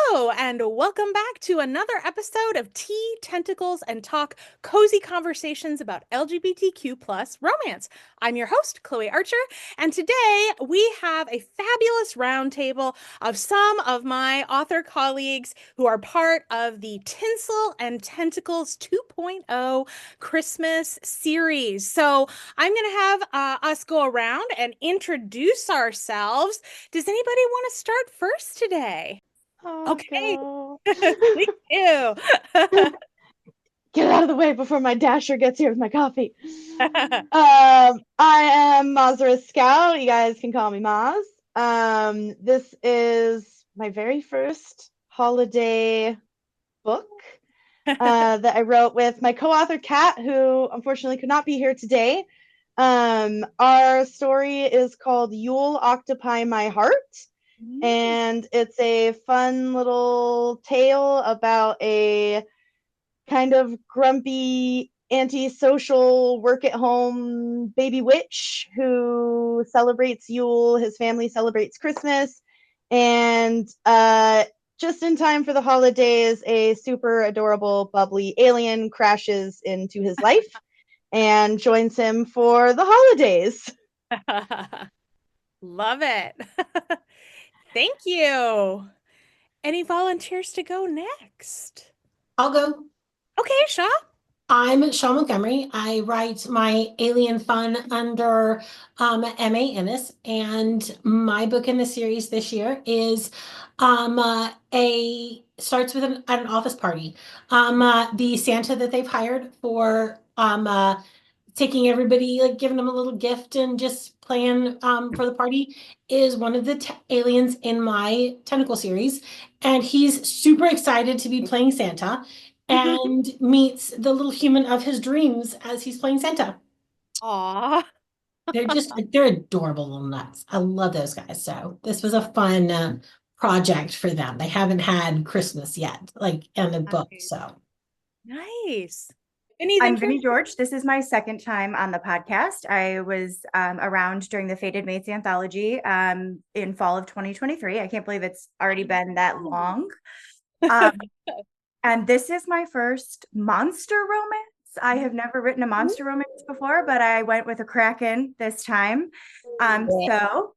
Hello, and welcome back to another episode of Tea, Tentacles, and Talk, cozy conversations about LGBTQ plus romance. I'm your host, Chloe Archer, and today we have a fabulous roundtable of some of my author colleagues who are part of the Tinsel and Tentacles 2.0 Christmas series. So I'm going to have us go around and introduce ourselves. Does anybody want to start first today? I'll Okay, go. thank you. Get out of the way before my dasher gets here with my coffee. I am Mozzarus Scout. You guys can call me Moz. This is my very first holiday book that I wrote with my co-author Kat, who unfortunately could not be here today. Our story is called Yule Octopi My Heart. And it's a fun little tale about a kind of grumpy, antisocial, work at home baby witch who celebrates Yule. His family celebrates Christmas. And just in time for the holidays, a super adorable, bubbly alien crashes into his life and joins him for the holidays. Love it. Thank you. Any volunteers to go next? I'll go. Okay, Shaw. I'm Shaw Montgomery. I write my alien fun under MA Ennis, and my book in the series this year is a starts with at an office party. The Santa that they've hired for taking everybody, like giving them a little gift and just playing for the party, is one of the aliens in my Tentacle series, and he's super excited to be playing Santa and meets the little human of his dreams as he's playing Santa. Aw. They're adorable little nuts. I love those guys. So this was a fun project for them. They haven't had Christmas yet, like in the book. So Nice. I'm Vinni George. This is my second time on the podcast. I was around during the Fated Mates anthology in fall of 2023. I can't believe it's already been that long. And this is my first monster romance. I have never written a monster romance before, but I went with a Kraken this time. So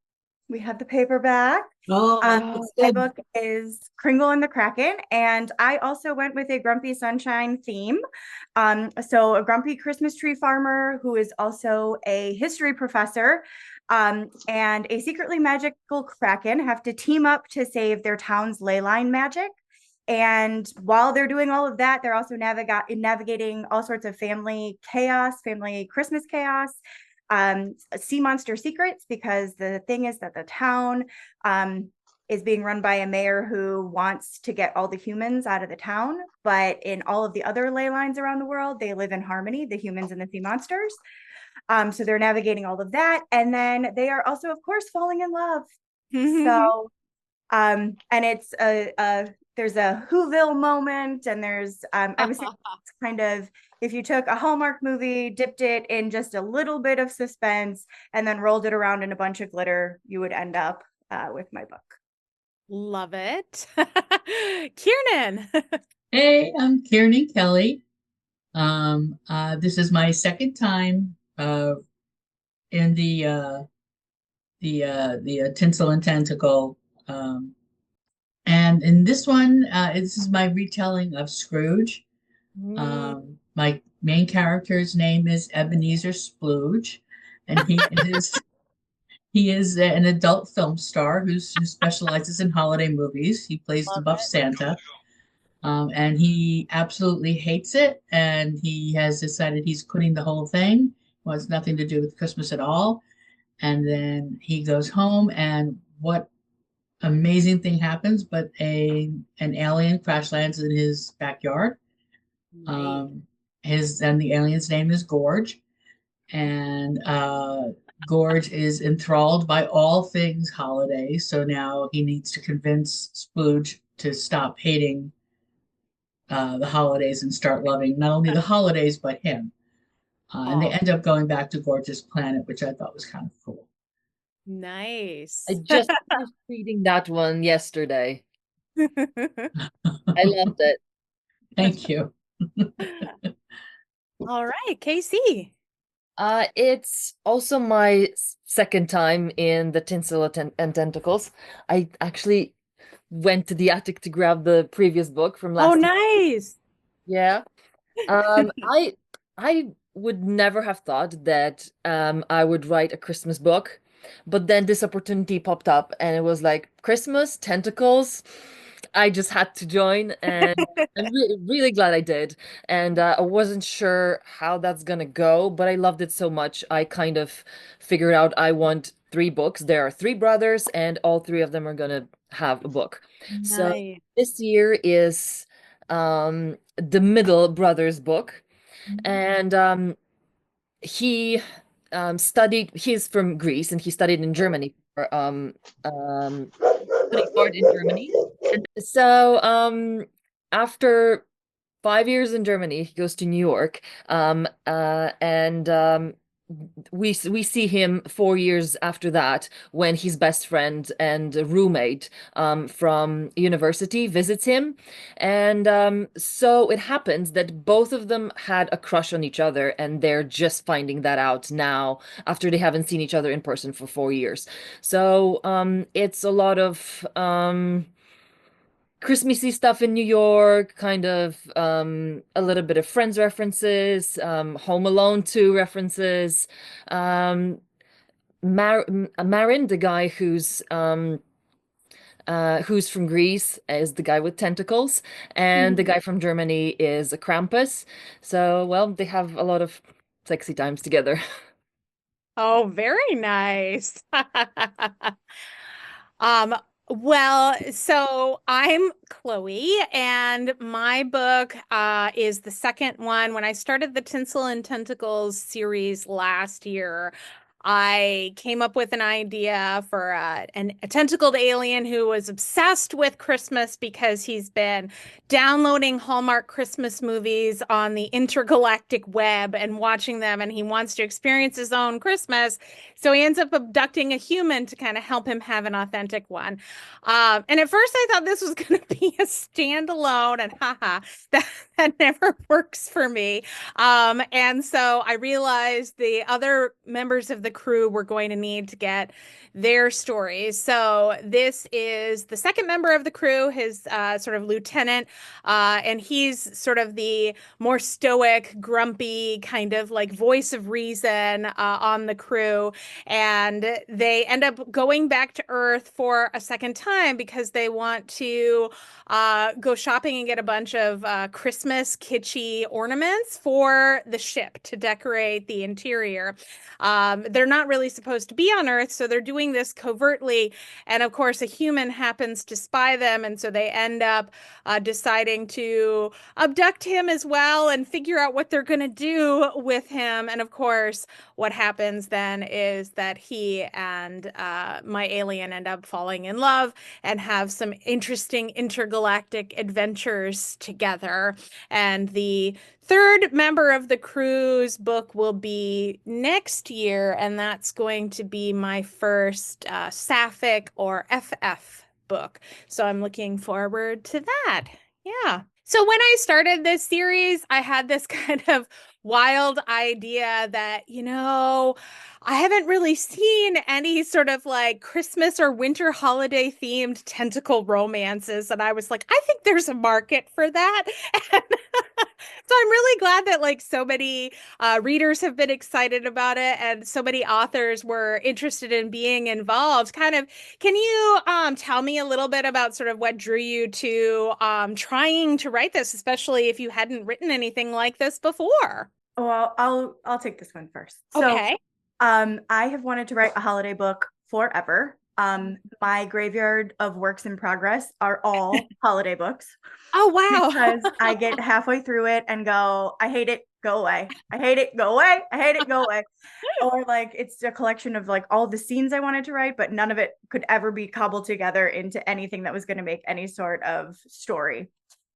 we have the paperback. My book is Kringle and the Kraken, and I also went with a Grumpy Sunshine theme. So a grumpy Christmas tree farmer who is also a history professor and a secretly magical Kraken have to team up to save their town's ley line magic. And while they're doing all of that, they're also navigating all sorts of family chaos, family Christmas chaos, sea monster secrets, because the thing is that the town is being run by a mayor who wants to get all the humans out of the town. But in all of the other ley lines around the world, they live in harmony, the humans and the sea monsters. So they're navigating all of that. And then they are also, of course, falling in love. So, and it's there's a Whoville moment, and there's I was kind of, if you took a Hallmark movie, dipped it in just a little bit of suspense, and then rolled it around in a bunch of glitter, you would end up with my book. Love it. Kiernan. Hey, I'm Kiernan Kelly. This is my second time in the Tinsel and Tentacle, and in this one, this is my retelling of Scrooge. My main character's name is Ebenezer Splooge, and he is an adult film star who specializes in holiday movies. He plays the buff Santa. And he absolutely hates it, and he has decided he's quitting the whole thing. Wants nothing to do with Christmas at all. And then he goes home, and what amazing thing happens? But an alien crash lands in his backyard. The alien's name is Gorge, and Gorge is enthralled by all things holiday. So now he needs to convince Splooge to stop hating the holidays and start loving not only the holidays but him. And they end up going back to Gorgeous Planet, which I thought was kind of cool. Nice. I just finished reading that one yesterday. I loved it. Thank you. All right, Casey. It's also my second time in the Tinsel and Tentacles. I actually went to the attic to grab the previous book from Oh, last year. nice. Yeah. I would never have thought that I would write a Christmas book, but then this opportunity popped up and it was like Christmas, tentacles. I just had to join and I'm really glad I did. And I wasn't sure how that's gonna go, but I loved it so much. I kind of figured out I want three books. There are three brothers and all three of them are gonna have a book. So Nice. this year is the middle brother's book and he studied he's from Greece and he studied in Germany for studied art in Germany. So after 5 years in Germany, he goes to New York. And we see him 4 years after that when his best friend and roommate from university visits him. And so it happens that both of them had a crush on each other, and they're just finding that out now after they haven't seen each other in person for 4 years. So it's a lot of Christmassy stuff in New York, kind of a little bit of Friends references, Home Alone 2 references. Marin, the guy who's from Greece, is the guy with tentacles, and the guy from Germany is a Krampus. So, well, they have a lot of sexy times together. Oh, very nice. Um, well, so I'm Chloe, and my book is the second one. When I started the Tinsel and Tentacles series last year, I came up with an idea for a tentacled alien who was obsessed with Christmas because he's been downloading Hallmark Christmas movies on the intergalactic web and watching them, and he wants to experience his own Christmas. So he ends up abducting a human to kind of help him have an authentic one. And at first I thought this was going to be a standalone, and haha, that never works for me. And so I realized the other members of the crew were going to need to get their stories. So this is the second member of the crew, his sort of lieutenant, and he's sort of the more stoic, grumpy, kind of like voice of reason on the crew. And they end up going back to Earth for a second time because they want to go shopping and get a bunch of Christmas kitschy ornaments for the ship to decorate the interior. They're not really supposed to be on Earth, so they're doing this covertly. And of course, a human happens to spy them. And so they end up deciding to abduct him as well and figure out what they're going to do with him. And of course, what happens then is that he and my alien end up falling in love and have some interesting intergalactic adventures together. And the third member of the crew's book will be next year, and that's going to be my first Sapphic or FF book. So I'm looking forward to that. Yeah. So when I started this series, I had this kind of wild idea that, I haven't really seen any sort of like Christmas or winter holiday themed tentacle romances. And I was like, I think there's a market for that. And so I'm really glad that like so many readers have been excited about it and so many authors were interested in being involved. Kind of, can you tell me a little bit about sort of what drew you to trying to write this, especially if you hadn't written anything like this before? Well, I'll take this one first. Okay. So, I have wanted to write a holiday book forever. My graveyard of works in progress are all holiday books. Oh, wow. Because I get halfway through it and go, I hate it, go away. I hate it, go away. I hate it, go away. Or like it's a collection of like all the scenes I wanted to write, but none of it could ever be cobbled together into anything that was going to make any sort of story.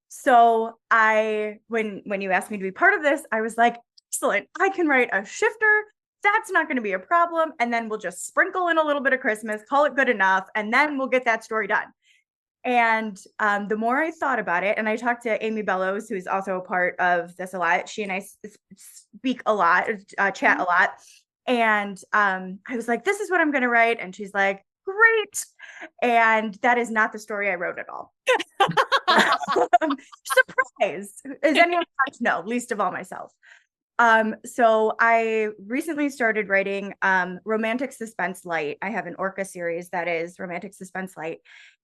So when you asked me to be part of this, I was like, excellent, I can write a shifter. That's not going to be a problem. And then we'll just sprinkle in a little bit of Christmas, call it good enough, and then we'll get that story done. And the more I thought about it, and I talked to Amy Bellows, who's also a part of this a lot. She and I speak a lot, chat a lot. And I was like, this is what I'm going to write. And she's like, great. And that is not the story I wrote at all. Surprise. Is anyone touched? No, least of all myself. So I recently started writing romantic suspense light. I have an Orca series that is romantic suspense light.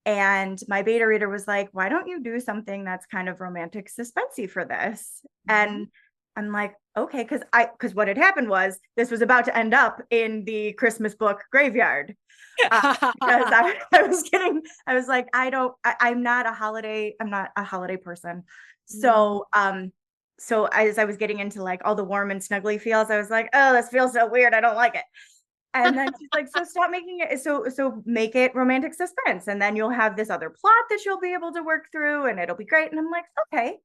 And my beta reader was like, why don't you do something that's kind of romantic suspensey for this? And I'm like, okay, because what had happened was this was about to end up in the Christmas book graveyard. Because I was like, I'm not a holiday person. So so as I was getting into like all the warm and snuggly feels, I was like, oh, this feels so weird. I don't like it. And then she's like, so stop making it. So make it romantic suspense. And then you'll have this other plot that you'll be able to work through and it'll be great. And I'm like, okay.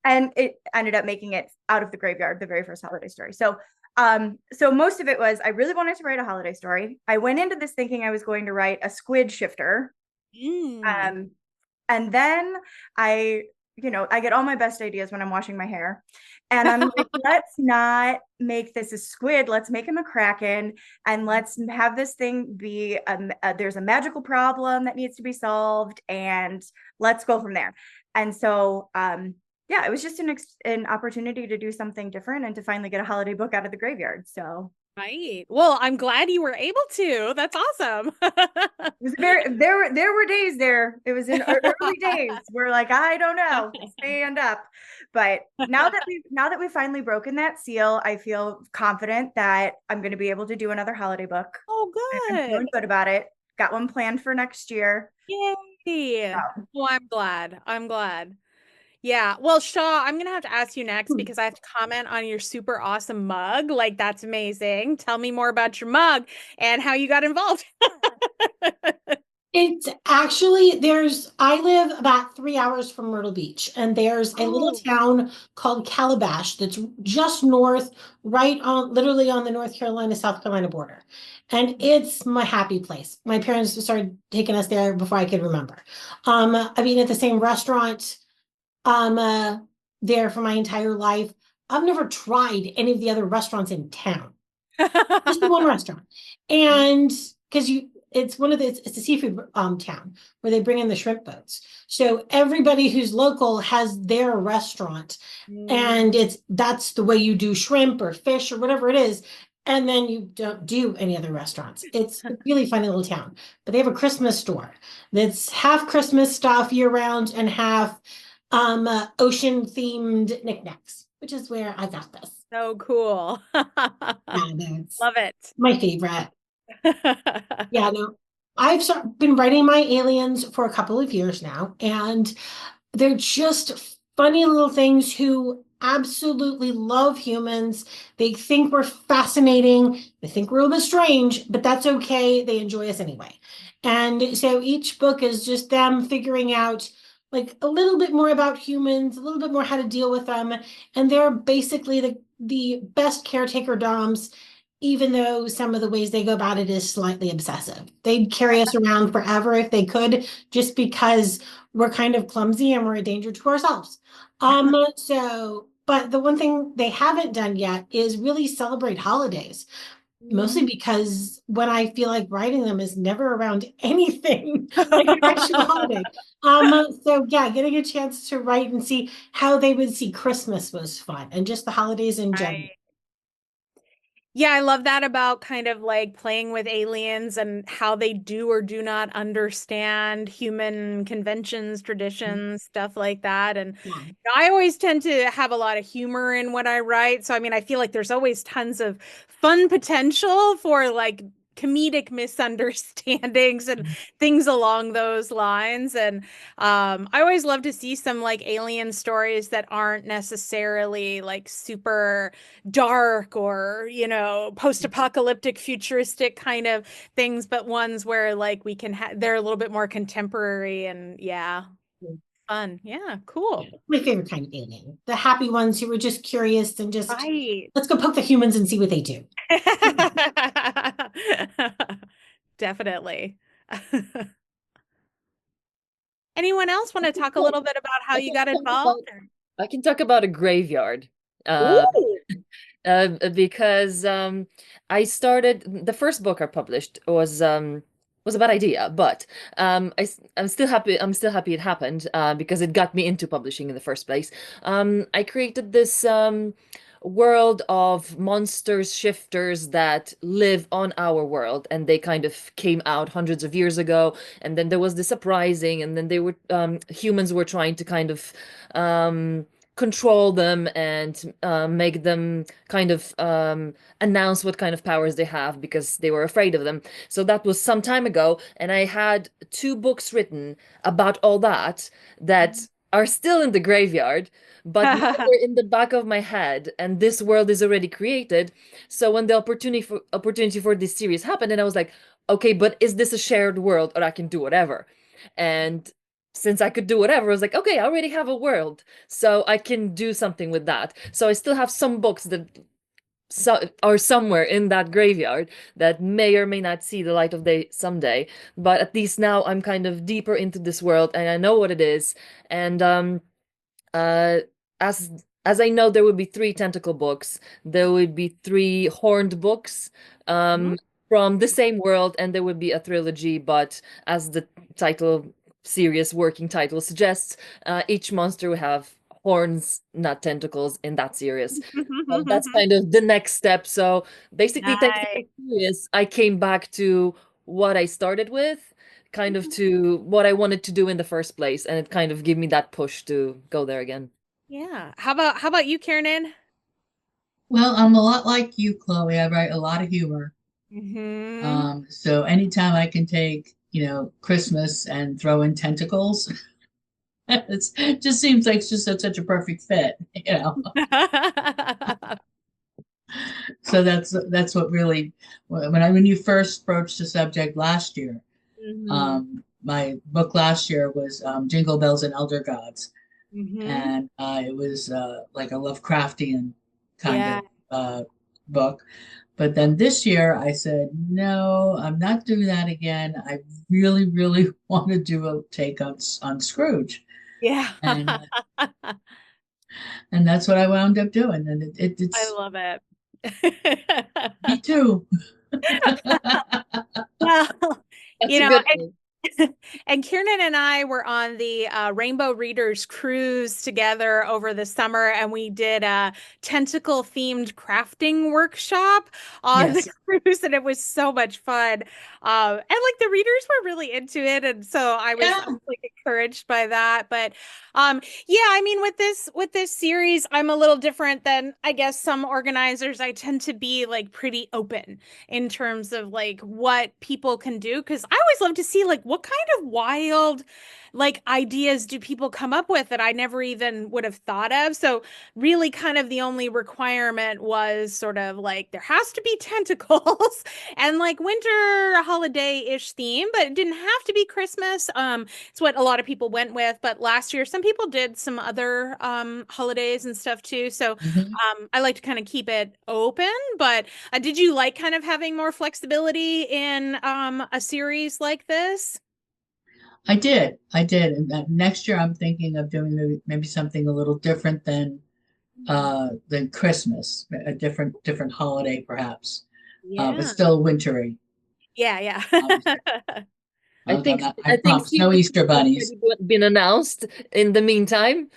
And it ended up making it Out of the Graveyard, the very first holiday story. So most of it was, I really wanted to write a holiday story. I went into this thinking I was going to write a squid shifter. And then I get all my best ideas when I'm washing my hair. And I'm like, let's not make this a squid. Let's make him a kraken. And let's have this thing be, there's a magical problem that needs to be solved. And let's go from there. And so, yeah, it was just an opportunity to do something different and to finally get a holiday book out of the graveyard. So. Right. Well, I'm glad you were able to. That's awesome. It was there were days there. It was in early days. We're like, I don't know, stand up. But now that we've finally broken that seal, I feel confident that I'm going to be able to do another holiday book. Oh, good. I'm feeling good about it. Got one planned for next year. Yay. Oh. Well, I'm glad. Yeah. Well, Shaw, I'm going to have to ask you next because I have to comment on your super awesome mug. Like, that's amazing. Tell me more about your mug and how you got involved. It's actually, I live about 3 hours from Myrtle Beach, and there's a little town called Calabash that's just north, literally on the North Carolina-South Carolina border. And it's my happy place. My parents started taking us there before I could remember. I've been at the same restaurant there for my entire life. I've never tried any of the other restaurants in town. Just the one restaurant. And because it's a seafood town where they bring in the shrimp boats. So everybody who's local has their restaurant and that's the way you do shrimp or fish or whatever it is. And then you don't do any other restaurants. It's a really funny little town, but they have a Christmas store that's half Christmas stuff year round and half ocean themed knickknacks, which is where I got this. So cool. Love it. My favorite. Yeah, no, I've been writing my aliens for a couple of years now, and they're just funny little things who absolutely love humans. They think we're fascinating. They think we're a little bit strange, but that's okay. They enjoy us anyway. And so each book is just them figuring out like a little bit more about humans, a little bit more how to deal with them. And they're basically the best caretaker doms, even though some of the ways they go about it is slightly obsessive. They'd carry us around forever if they could, just because we're kind of clumsy and we're a danger to ourselves. But the one thing they haven't done yet is really celebrate holidays. Mostly because when I feel like writing them is never around anything like an actual holiday. So yeah, getting a chance to write and see how they would see Christmas was fun, and just the holidays in general. Yeah, I love that about kind of like playing with aliens and how they do or do not understand human conventions, traditions, stuff like that. And I always tend to have a lot of humor in what I write. So, I mean, I feel like there's always tons of fun potential for like comedic misunderstandings and things along those lines. And I always love to see some like alien stories that aren't necessarily like super dark or, post-apocalyptic futuristic kind of things, but ones where like we can they're a little bit more contemporary and fun. Yeah, cool. My favorite kind of alien. The happy ones who were just curious and just let's go poke the humans and see what they do. Definitely. Anyone else want to talk a little bit about how you got involved? I can talk about a graveyard. Ooh. Because I started the first book I published was a bad idea, but I'm still happy. I'm still happy it happened because it got me into publishing in the first place. I created this world of monsters, shifters that live on our world, and they kind of came out hundreds of years ago. And then there was this uprising, and then they were humans were trying to kind of control them and make them kind of announce what kind of powers they have because they were afraid of them. So that was some time ago, and I had 2 books written about all that are still in the graveyard, but now they're in the back of my head, and this world is already created. So when the opportunity for this series happened, and I was like, okay, but is this a shared world, or I can do whatever? And since I could do whatever, I was like, okay, I already have a world, so I can do something with that. So I still have some books that are somewhere in that graveyard that may or may not see the light of day someday. But at least now I'm kind of deeper into this world, and I know what it is. And uh, as I know, there would be 3 tentacle books. There would be 3 horned books. From the same world, and there would be a trilogy, but as the title, serious working title suggests, each monster will have horns, not tentacles, in that series. So that's kind of the next step. So basically, thanks to the series, I came back to what I started with, kind of to what I wanted to do in the first place, and it kind of gave me that push to go there again. Yeah. How about you, Kiernan? Well, I'm a lot like you, Chloe. I write a lot of humor. So anytime I can take, Christmas and throw in tentacles, it just seems like it's just such a perfect fit, So that's what really, when you first broached the subject last year, my book last year was Jingle Bells and Elder Gods, and it was like a Lovecraftian kind of book. But then this year I said, no, I'm not doing that again. I really, really want to do a take on Scrooge. Yeah. And that's what I wound up doing. And it's I love it. Me too. Well, That's a good one. And Kiernan and I were on the Rainbow Readers cruise together over the summer, and we did a tentacle themed crafting workshop on the cruise, and it was so much fun. And like the readers were really into it, and so I was like encouraged by that. But yeah, I mean, with this series, I'm a little different than I guess some organizers. I tend to be like pretty open in terms of like what people can do, because I always love to see like what kind of wild like ideas do people come up with that I never even would have thought of. So really kind of the only requirement was sort of like there has to be tentacles and like winter holiday-ish theme, but it didn't have to be Christmas. It's what a lot of people went with, but last year some people did some other holidays and stuff too. So I like to kind of keep it open. But did you like kind of having more flexibility in a series like this? I did. And next year I'm thinking of doing maybe something a little different than Christmas, a different holiday perhaps. But still wintry. Yeah. I think no Easter bunnies. Been announced in the meantime.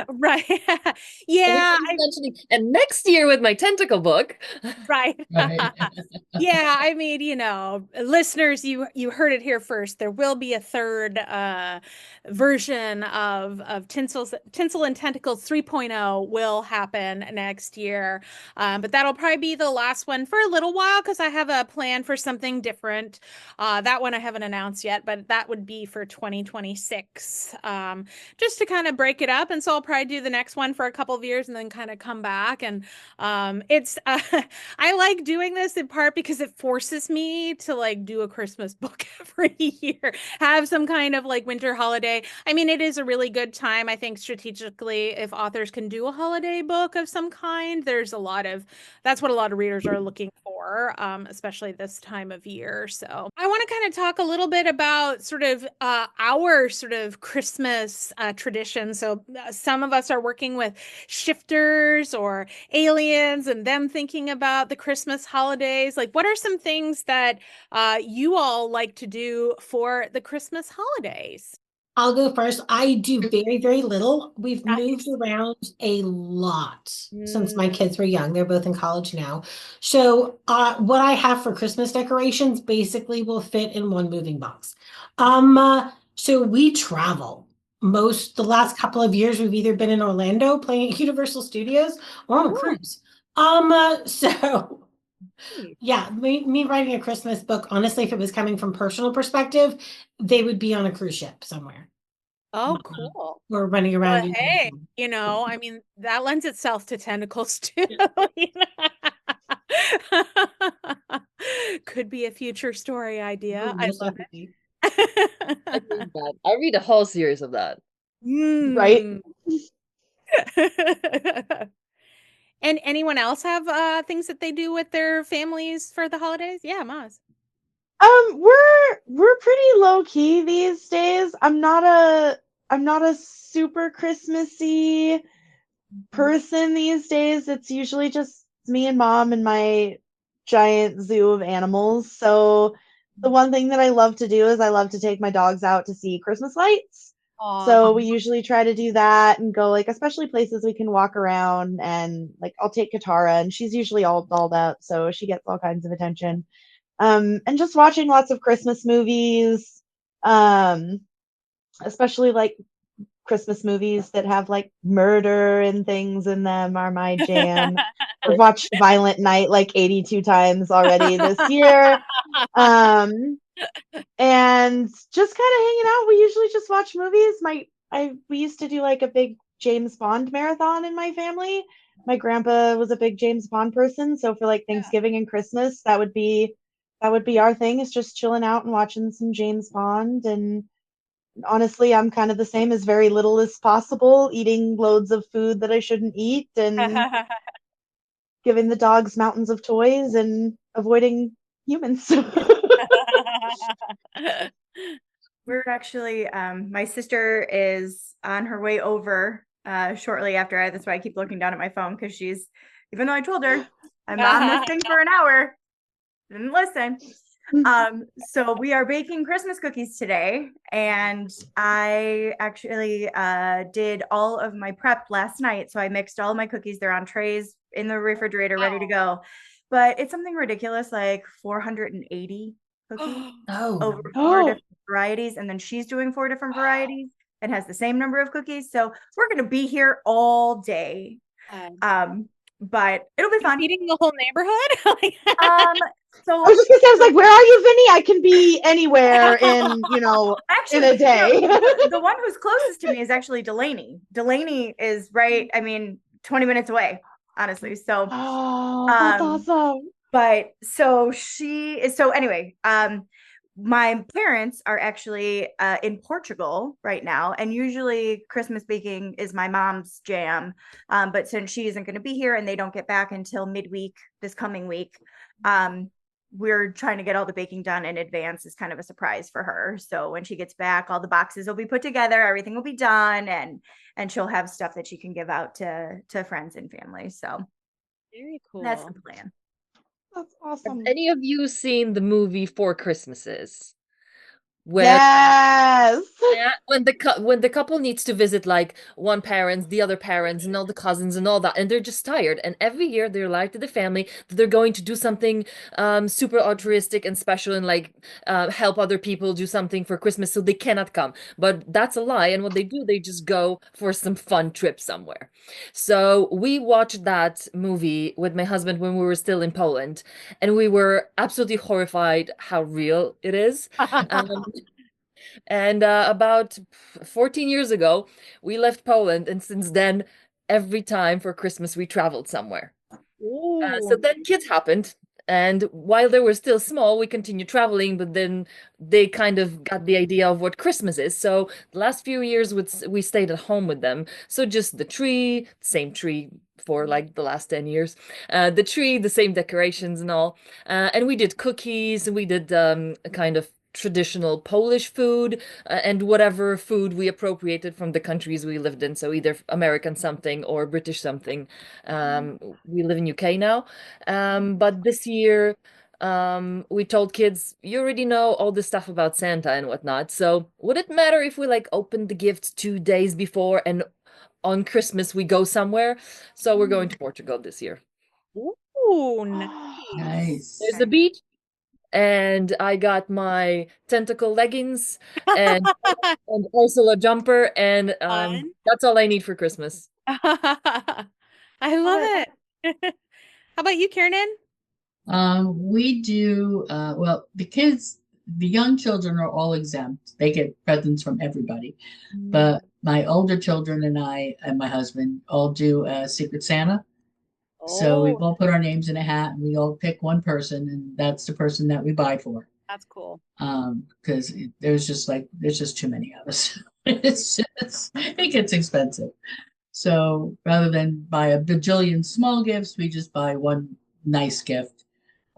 Right. Yeah. And next year with my tentacle book. Right. Yeah, I mean, listeners, you heard it here first. There will be a third version of Tinsel and Tentacles 3.0 will happen next year. But that'll probably be the last one for a little while because I have a plan for something different. That one I haven't announced yet, but that would be for 2026. Just to kind of break it up. And so I'll probably do the next one for a couple of years and then kind of come back. And it's I like doing this in part because it forces me to like do a Christmas book every year, have some kind of like winter holiday. I mean, it is a really good time, I think, strategically, if authors can do a holiday book of some kind. That's what a lot of readers are looking for, especially this time of year. So I want to kind of talk a little bit about sort of our sort of Christmas tradition. So some of us are working with shifters or aliens and them thinking about the Christmas holidays. Like, what are some things that you all like to do for the Christmas holidays? I'll go first. I do very, very little. We've moved around a lot since my kids were young. They're both in college now. So what I have for Christmas decorations basically will fit in one moving box. So we travel. The last couple of years, we've either been in Orlando playing at Universal Studios or on a cruise. So yeah, me writing a Christmas book, honestly, if it was coming from personal perspective, they would be on a cruise ship somewhere. Oh, cool. We're running around. Well, hey, I mean, that lends itself to tentacles too. Could be a future story idea. I love it. I read that. I read a whole series of that. Right. And anyone else have things that they do with their families for the holidays? Yeah, Maz. We're pretty low key these days. I'm not a super Christmassy person these days. It's usually just me and mom and my giant zoo of animals. So the one thing that I love to do is I love to take my dogs out to see Christmas lights. So we usually try to do that and go, like, especially places we can walk around, and like I'll take Katara, and she's usually all dolled up, so she gets all kinds of attention. And just watching lots of Christmas movies, especially like Christmas movies that have like murder and things in them are my jam. I've watched Violent Night like 82 times already this year. And just kind of hanging out. We usually just watch movies. We used to do like a big James Bond marathon in my family. My grandpa was a big James Bond person, so for like Thanksgiving and Christmas, that would be our thing, is just chilling out and watching some James Bond. And honestly, I'm kind of the same, as very little as possible, eating loads of food that I shouldn't eat, and giving the dogs mountains of toys and avoiding humans. We're actually, my sister is on her way over shortly after. That's why I keep looking down at my phone, because even though I told her I'm on this thing for an hour, didn't listen. So we are baking Christmas cookies today, and I actually did all of my prep last night. So I mixed all of my cookies. They're on trays in the refrigerator, ready to go. But it's something ridiculous, like 480 cookies over 4 different varieties. And then she's doing 4 different varieties and has the same number of cookies. So we're going to be here all day. But it'll be fun. Feeding the whole neighborhood? So I was just gonna say, I was like, where are you, Vinny? I can be anywhere in, actually, in a day. the one who's closest to me is actually Delaney. Delaney is right, 20 minutes away, honestly. So that's awesome. But so anyway, my parents are actually in Portugal right now, and usually Christmas baking is my mom's jam. But since she isn't going to be here and they don't get back until midweek this coming week, we're trying to get all the baking done in advance as kind of a surprise for her. So when she gets back, all the boxes will be put together, everything will be done, and she'll have stuff that she can give out to friends and family. So very cool. That's the plan. That's awesome. Have any of you seen the movie Four Christmases? Yes. Yeah, when the couple needs to visit like one parents, the other parents, and all the cousins and all that, and they're just tired. And every year they lie to the family that they're going to do something super altruistic and special, and like help other people do something for Christmas, so they cannot come. But that's a lie. And what they do, they just go for some fun trip somewhere. So we watched that movie with my husband when we were still in Poland, and we were absolutely horrified how real it is. And about 14 years ago, we left Poland, and since then, every time for Christmas, we traveled somewhere. So then kids happened, and while they were still small, we continued traveling, but then they kind of got the idea of what Christmas is. So the last few years, we stayed at home with them. So just the tree, same tree for like the last 10 years, the tree, the same decorations and all. And we did cookies, and we did kind of traditional Polish food and whatever food we appropriated from the countries we lived in. So either American something or British something. We live in UK now. But this year, we told kids, you already know all the stuff about Santa and whatnot. So would it matter if we like opened the gifts 2 days before and on Christmas we go somewhere? So we're going to Portugal this year. Ooh, Nice. There's the beach, and I got my tentacle leggings and also a jumper, and Fun. that's all I need for Christmas. I love it. How about you, Kiernan? We do, well, the young children are all exempt. They get presents from everybody. But my older children and I and my husband all do a Secret Santa. So we Oh, all put our names in a hat and we all pick one person, and that's the person that we buy for. that's cool. Because there's just too many of us. It gets expensive. So rather than buy a bajillion small gifts, we just buy one nice gift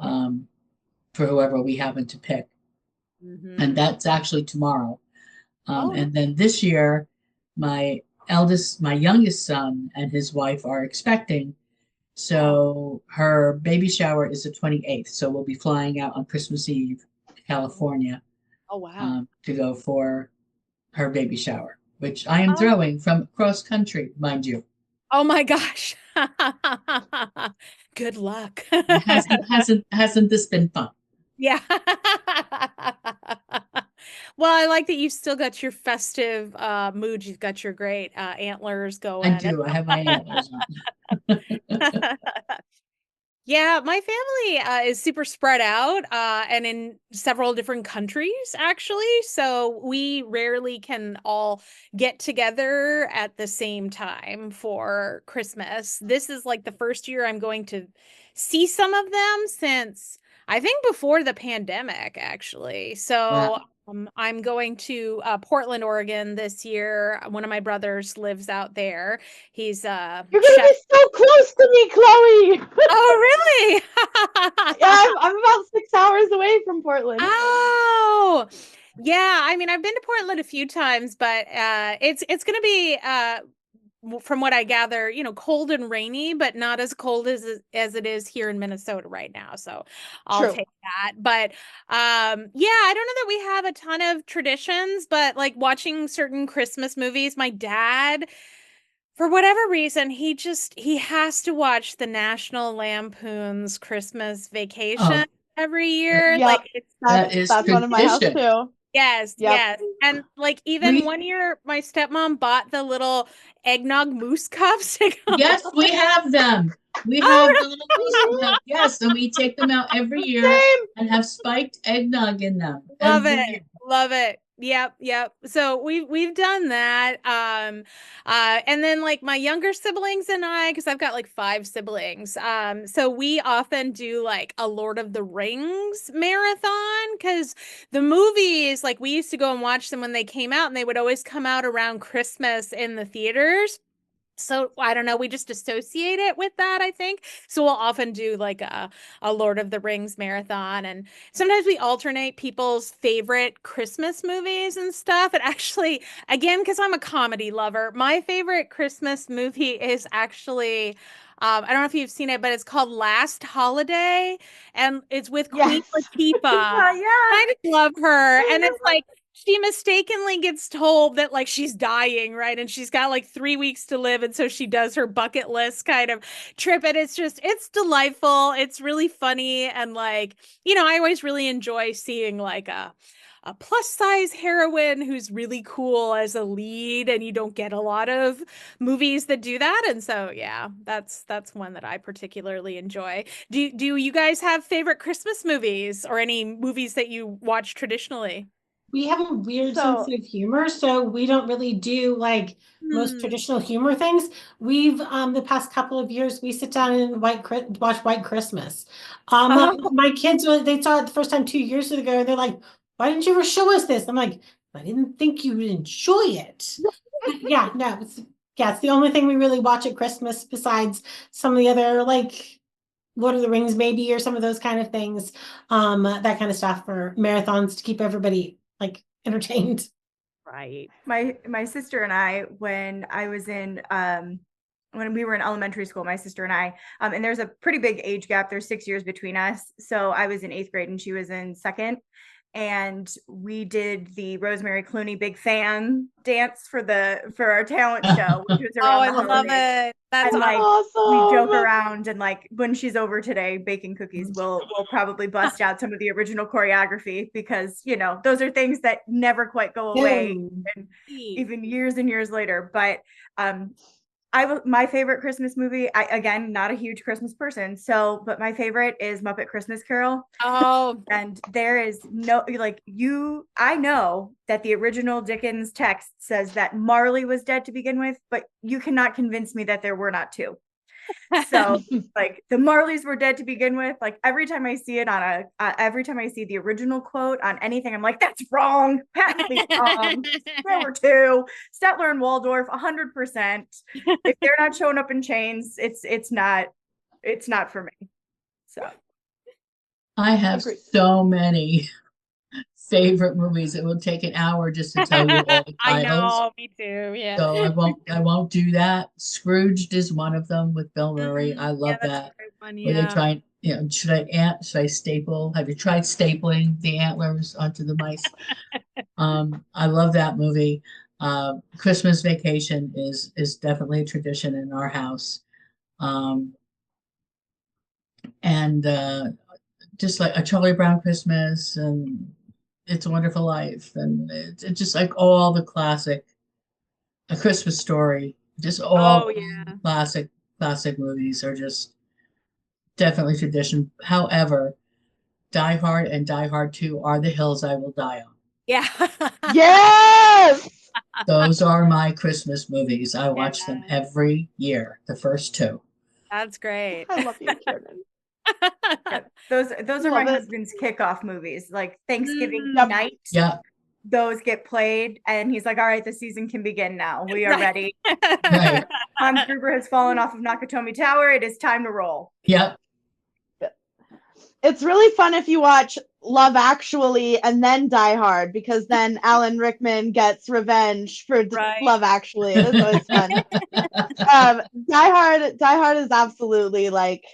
for whoever we happen to pick. And that's actually tomorrow. And then this year, my youngest son and his wife are expecting. So her baby shower is the 28th. So we'll be flying out on Christmas Eve to California. Oh, wow. To go for her baby shower, which I am throwing from cross country, mind you. Oh my gosh. Good luck. Hasn't this been fun? Yeah. Well, I like that you've still got your festive mood. You've got your great antlers going. I do. I have my antlers on. Yeah, my family is super spread out and in several different countries, actually. So we rarely can all get together at the same time for Christmas. This is like the first year I'm going to see some of them since I think before the pandemic, actually. So I'm going to Portland, Oregon this year. One of my brothers lives out there. He's You're gonna be so close to me, Chloe. Oh, really? Yeah, I'm about 6 hours away from Portland. Oh, yeah. I mean, I've been to Portland a few times, but it's gonna be from what I gather, cold and rainy, but not as cold as it is here in Minnesota right now. So I'll take that. But yeah, I don't know that we have a ton of traditions, but like watching certain Christmas movies, my dad, for whatever reason, he has to watch the National Lampoon's Christmas Vacation every year. Yep. Like that's one of my house too. Yes, yes. And like even one year my stepmom bought the little eggnog moose cups. Yes, we have them. We have the little moose cups. Yes, and we take them out every year and have spiked eggnog in them. Love it. Love it. Yep. So we've done that. And then like my younger siblings and I, because I've got like 5 siblings. So we often do like a Lord of the Rings marathon because the movies, like we used to go and watch them when they came out, and they would always come out around Christmas in the theaters. So I don't know, we just associate it with that, I think. So we'll often do like a Lord of the Rings marathon, and sometimes we alternate people's favorite Christmas movies and stuff. And actually, again, because I'm a comedy lover, my favorite Christmas movie is actually I don't know if you've seen it, but it's called Last Holiday, and it's with Queen Latifah. I just love her. And it's like she mistakenly gets told that like she's dying, right? And she's got like 3 weeks to live. And so she does her bucket list kind of trip. And it's delightful. It's really funny. And like, I always really enjoy seeing like a plus size heroine who's really cool as a lead, and you don't get a lot of movies that do that. And so yeah, that's one that I particularly enjoy. Do you guys have favorite Christmas movies or any movies that you watch traditionally? We have a weird sense of humor, so we don't really do like most traditional humor things. We've the past couple of years we sit down and watch White Christmas. My kids, they saw it the first time 2 years ago, and they're like, "Why didn't you ever show us this?" I'm like, "I didn't think you would enjoy it." Yeah, no, it's the only thing we really watch at Christmas besides some of the other like Lord of the Rings maybe, or some of those kind of things, that kind of stuff for marathons to keep everybody like entertained. Right. My sister and I, when I was in when we were in elementary school, my sister and I, and there's a pretty big age gap. There's 6 years between us. So I was in 8th grade and she was in 2nd. And we did the Rosemary Clooney big fan dance for our talent show, which was Oh, around I the love holidays. it. That's And like we awesome. joke around, and like when she's over today baking cookies, we'll probably bust out some of the original choreography, because those are things that never quite go away, and even years and years later. But my favorite Christmas movie, again, not a huge Christmas person, but my favorite is Muppet Christmas Carol. Oh, And there is no, like, I know that the original Dickens text says that Marley was dead to begin with, but you cannot convince me that there were not two. So like the Marleys were dead to begin with. Like every time I see it every time I see the original quote on anything, I'm like, that's wrong, patently wrong. There were two. Stettler and Waldorf, 100%. If they're not showing up in chains, it's not for me. So I have so many favorite movies. It will take an hour just to tell you all the I titles. know, me too. Yeah. So I won't do that. Scrooged is one of them with Bill Murray. I love that's that. a great one, Where they yeah. try, should I staple? Have you tried stapling the antlers onto the mice? I love that movie. Christmas Vacation is definitely a tradition in our house. And just like A Charlie Brown Christmas and It's a Wonderful Life, and it's just like all the classic A Christmas Story, just all classic movies are just definitely tradition. However, Die Hard and Die Hard 2 are the hills I will die on. Yeah. Yes. Those are my Christmas movies. I watch them every year, the first two. That's great. I love you, Kiernan. Yeah, those are my husband's kickoff movies, like Thanksgiving night. Yeah. Those get played, and he's like, all right, the season can begin now. We are ready. Right. Hans Gruber has fallen off of Nakatomi Tower. It is time to roll. Yep. It's really fun if you watch Love Actually and then Die Hard, because then Alan Rickman gets revenge for Love Actually. It's always fun. Die Hard is absolutely like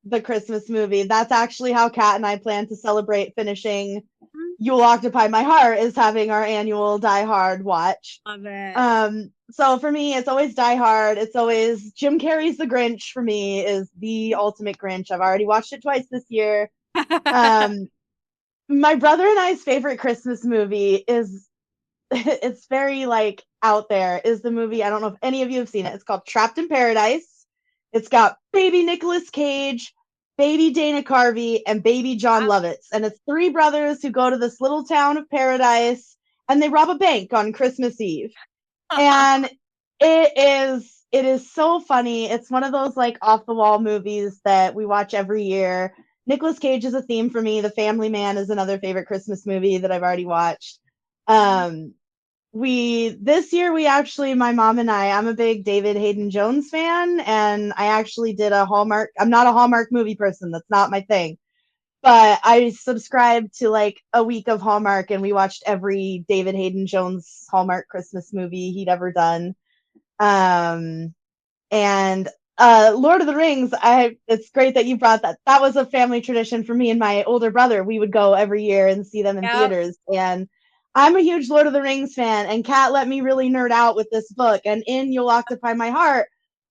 the Christmas movie. That's actually how Kat and I plan to celebrate finishing You'll Occupy My Heart, is having our annual Die Hard watch. Love it. So for me, it's always Die Hard. It's always Jim Carrey's The Grinch. For me, is the ultimate Grinch. I've already watched it twice this year. My brother and I's favorite Christmas movie is, it's very like out there, is the movie, I don't know if any of you have seen it. It's called Trapped in Paradise. It's got baby Nicolas Cage, baby Dana Carvey, and baby John Lovitz. And it's three brothers who go to this little town of Paradise and they rob a bank on Christmas Eve. And it is so funny. It's one of those like off the wall movies that we watch every year. Nicolas Cage is a theme for me. The Family Man is another favorite Christmas movie that I've already watched. This year my mom and I'm a big David Hayden Jones fan, and I actually did a Hallmark. I'm not a Hallmark movie person. That's not my thing. But I subscribed to like a week of Hallmark, and we watched every David Hayden Jones Hallmark Christmas movie he'd ever done. And Lord of the Rings, it's great that you brought that. That was a family tradition for me and my older brother. We would go every year and see them in theaters. And I'm a huge Lord of the Rings fan, and Kat let me really nerd out with this book. And in You'll Occupy My Heart,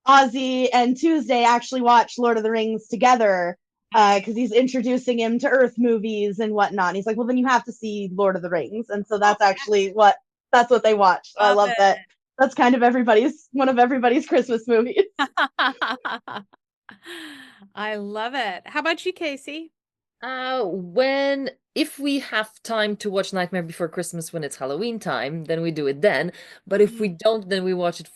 Ozzy and Tuesday actually watched Lord of the Rings together, because he's introducing him to Earth movies and whatnot. And he's like, well, then you have to see Lord of the Rings. And so that's actually that's what they watched. So I love that. That's kind of one of everybody's Christmas movies. I love it. How about you, Casey? If we have time to watch Nightmare Before Christmas when it's Halloween time, then we do it then. But if we don't, then we watch it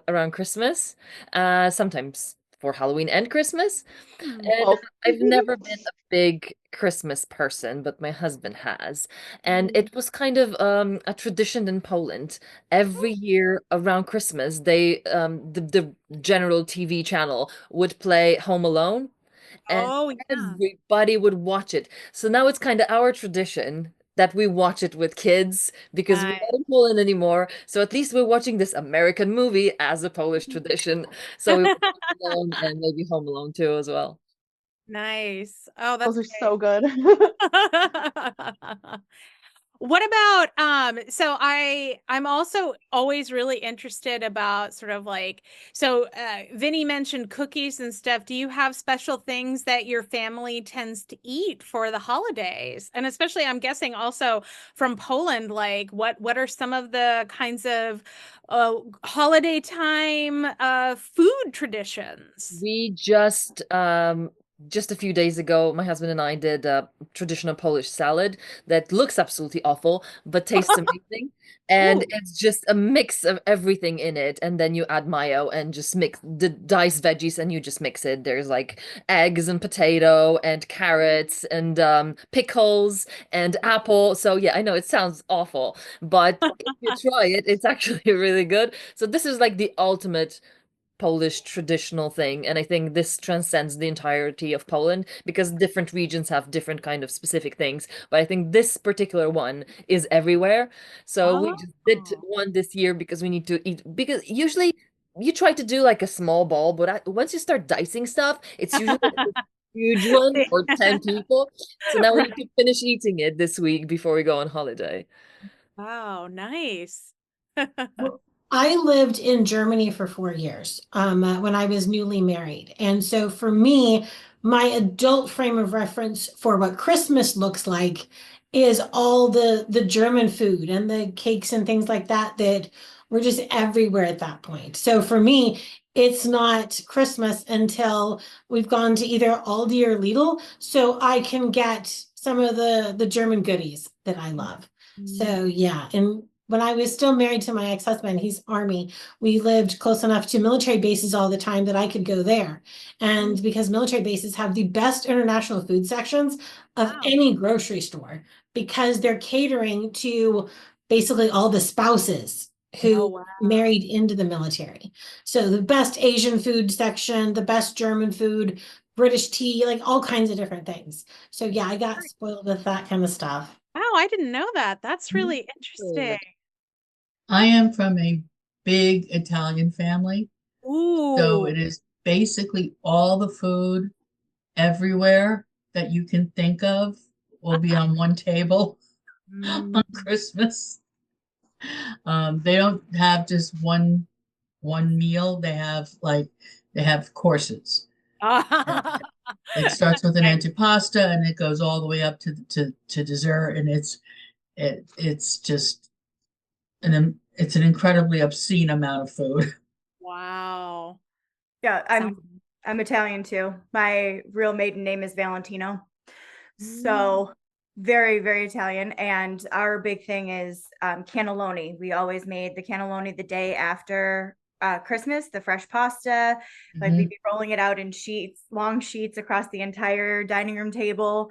around Christmas, sometimes for Halloween and Christmas. And I've never been a big Christmas person, but my husband has. And it was kind of a tradition in Poland. Every year around Christmas, the general TV channel would play Home Alone. and Oh, yeah. everybody would watch it. So now it's kind of our tradition that we watch it with kids because we're not in Poland anymore. So at least we're watching this American movie as a Polish tradition. So we watch Home Alone and maybe Home Alone 2 as well. Nice. Oh, that's Those are so good. What about so I'm also always really interested about sort of like so Vinny mentioned cookies and stuff. Do you have special things that your family tends to eat for the holidays? And especially I'm guessing also from Poland, like what are some of the kinds of holiday time food traditions? We just a few days ago, my husband and I did a traditional Polish salad that looks absolutely awful, but tastes amazing. And Ooh. it's just a mix of everything in it. And then you add mayo and just mix the diced veggies and you just mix it. There's like eggs and potato and carrots and pickles and apple. So yeah, I know it sounds awful, but if you try it, it's actually really good. So this is like the ultimate Polish traditional thing, and I think this transcends the entirety of Poland because different regions have different kind of specific things, but I think this particular one is everywhere. So we just did Oh. one this year because we need to eat, because usually you try to do like a small ball, but once you start dicing stuff, it's usually like a huge one for 10 people. So now we need to finish eating it this week before we go on holiday. Wow, nice. Well, I lived in Germany for 4 years when I was newly married. And so for me, my adult frame of reference for what Christmas looks like is all the German food and the cakes and things like that that were just everywhere at that point. So for me, it's not Christmas until we've gone to either Aldi or Lidl, so I can get some of the German goodies that I love. So yeah, and when I was still married to my ex-husband, he's Army, we lived close enough to military bases all the time that I could go there. And because military bases have the best international food sections of Wow. any grocery store, because they're catering to basically all the spouses who wow. married into the military. So the best Asian food section, the best German food, British tea, like all kinds of different things. So yeah, I got spoiled with that kind of stuff. Wow, I didn't know that. That's really interesting. I am from a big Italian family, so Ooh. it is basically all the food everywhere that you can think of will be on one table on Christmas. They don't have just one meal. They have courses. It starts with an antipasta and it goes all the way up to dessert, and it's just it's an incredibly obscene amount of food. Wow. Yeah, I'm Italian too. My real maiden name is Valentino. So very, very Italian. And our big thing is cannelloni. We always made the cannelloni the day after Christmas, the fresh pasta. Like we'd be rolling it out in sheets, long sheets across the entire dining room table.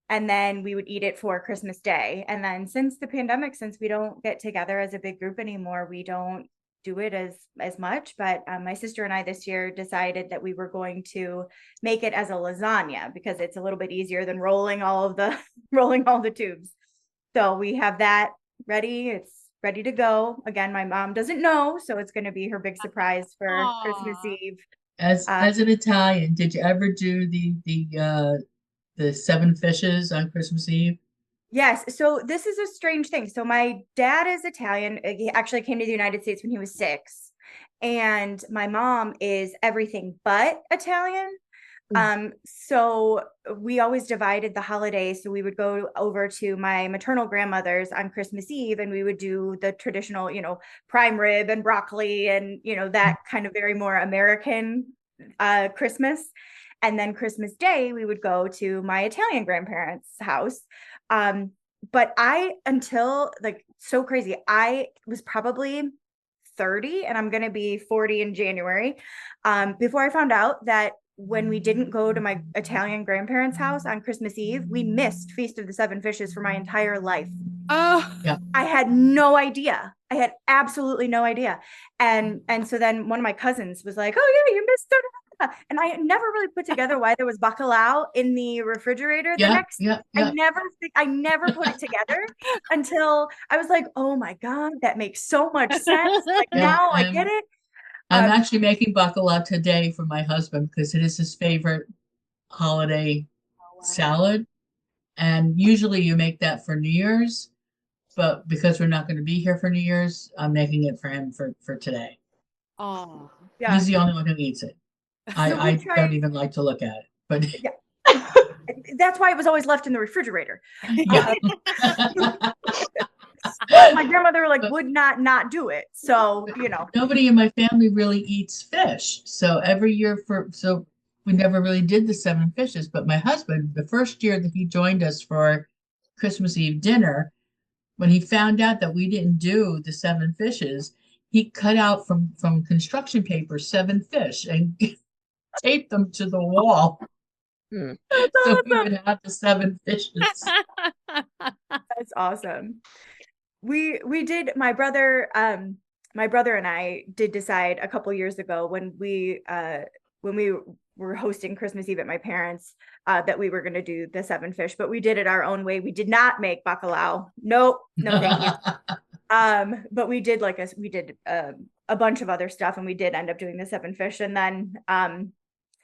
And then we would eat it for Christmas Day. And then since the pandemic, since we don't get together as a big group anymore, we don't do it as much. But my sister and I this year decided that we were going to make it as a lasagna because it's a little bit easier than rolling all the tubes. So we have that ready. It's ready to go. Again, my mom doesn't know, so it's going to be her big surprise for Christmas Eve. As an Italian, did you ever do the seven fishes on Christmas Eve? Yes. So this is a strange thing. So my dad is Italian. He actually came to the United States when he was 6. And my mom is everything but Italian. So we always divided the holidays. So we would go over to my maternal grandmother's on Christmas Eve and we would do the traditional, prime rib and broccoli and, that kind of very more American Christmas. And then Christmas Day, we would go to my Italian grandparents' house. But until like so crazy, I was probably 30 and I'm going to be 40 in January. Before I found out that when we didn't go to my Italian grandparents' house on Christmas Eve, we missed Feast of the Seven Fishes for my entire life. Oh, Yeah. I had no idea. I had absolutely no idea. And so then one of my cousins was like, "Oh yeah, you missed And I never really put together why there was bacalao in the refrigerator the next. I never put it together until I was like, oh my God, that makes so much sense. Like now I get it. I'm actually making bacalao today for my husband because it is his favorite holiday salad. And usually you make that for New Year's, but because we're not going to be here for New Year's, I'm making it for him for today. Oh, Yeah. He's the only one who eats it. I don't even like to look at it, but yeah. That's why it was always left in the refrigerator. yeah. My grandmother would not do it. So, Nobody in my family really eats fish. So every year we never really did the 7 fishes, but my husband, the first year that he joined us for Christmas Eve dinner, when he found out that we didn't do the 7 fishes, he cut out from construction paper 7 fish and taped them to the wall. That's so awesome. we would have the 7 fishes. That's awesome. We did, my brother and I did decide a couple years ago when we were hosting Christmas Eve at my parents' that we were going to do the 7 fish, but we did it our own way. We did not make bacalao. Nope, no thank you. But we did a bunch of other stuff, and we did end up doing the 7 fish, and then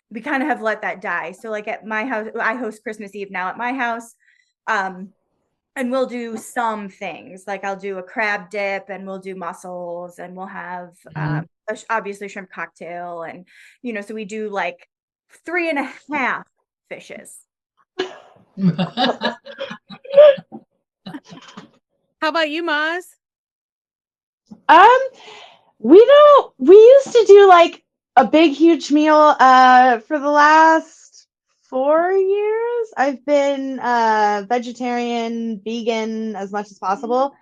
we kind of have let that die. So like at my house, I host Christmas Eve now at my house. And we'll do some things, like I'll do a crab dip, and we'll do mussels, and we'll have obviously shrimp cocktail, and so we do like 3.5 fishes. How about you, Maz? We used to do like a big huge meal for the last 4 years. I've been vegetarian, vegan as much as possible.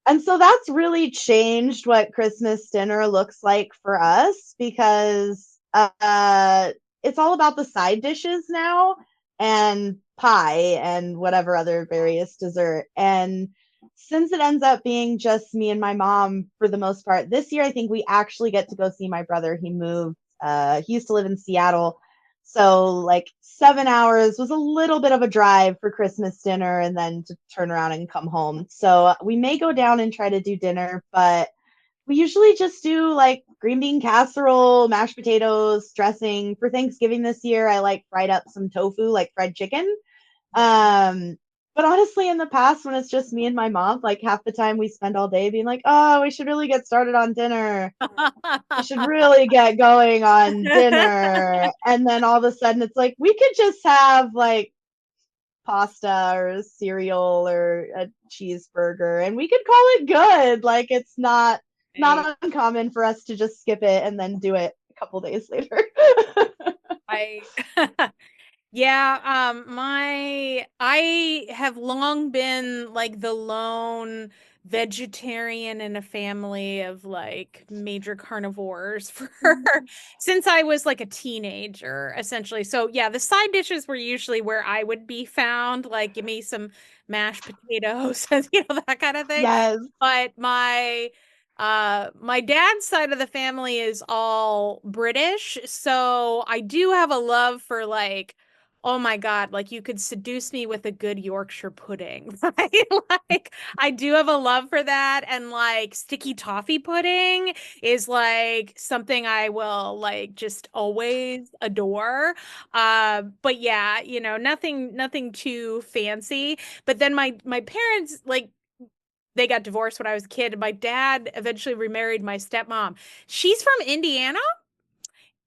And so that's really changed what Christmas dinner looks like for us, because it's all about the side dishes now and pie and whatever other various dessert. And since it ends up being just me and my mom for the most part, this year I think we actually get to go see my brother. He moved. He used to live in Seattle. So like 7 hours was a little bit of a drive for Christmas dinner and then to turn around and come home. So we may go down and try to do dinner, but we usually just do like green bean casserole, mashed potatoes, dressing. For Thanksgiving this year, I like fried up some tofu, like fried chicken. But honestly, in the past, when it's just me and my mom, like half the time we spend all day being like, oh, we should really get started on dinner. We should really get going on dinner. And then all of a sudden it's like, we could just have like pasta or cereal or a cheeseburger and we could call it good. Like it's not uncommon for us to just skip it and then do it a couple days later. Yeah, I have long been like the lone vegetarian in a family of like major carnivores for since I was like a teenager, essentially. So yeah, the side dishes were usually where I would be found, like give me some mashed potatoes and that kind of thing. Yes. But my dad's side of the family is all British, so I do have a love for like, oh my God, like you could seduce me with a good Yorkshire pudding, right? Like I do have a love for that. And like sticky toffee pudding is like something I will like just always adore. But yeah, nothing too fancy. But then my parents, like, they got divorced when I was a kid, and my dad eventually remarried my stepmom. She's from Indiana.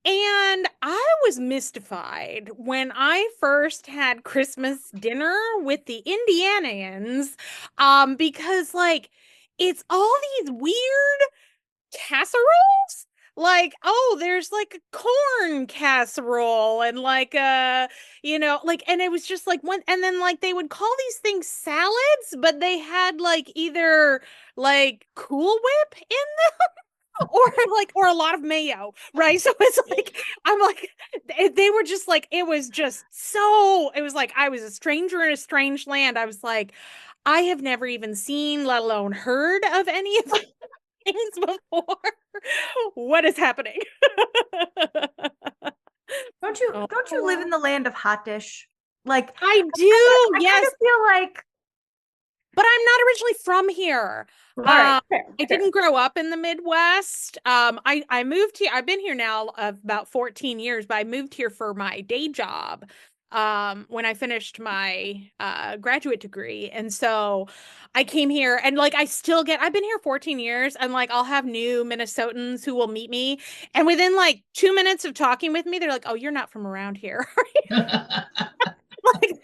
And I was mystified when I first had Christmas dinner with the Indianians, because like it's all these weird casseroles. Like, oh, there's like a corn casserole and like and it was just like one, and then like they would call these things salads, but they had like either like Cool Whip in or a lot of mayo, right? So it's like I'm like they were just like it was like I was a stranger in a strange land. I was like, I have never even seen, let alone heard of any of these things before. What is happening? Don't you live in the land of hot dish? Like I do, I yes. kind of feel like, but I'm not originally from here. all right, fair, I didn't grow up in the Midwest. I moved here. I've been here now about 14 years, but I moved here for my day job when I finished my graduate degree. And so I came here and like I've been here 14 years and like I'll have new Minnesotans who will meet me. And within like 2 minutes of talking with me, they're like, "Oh, you're not from around here." Like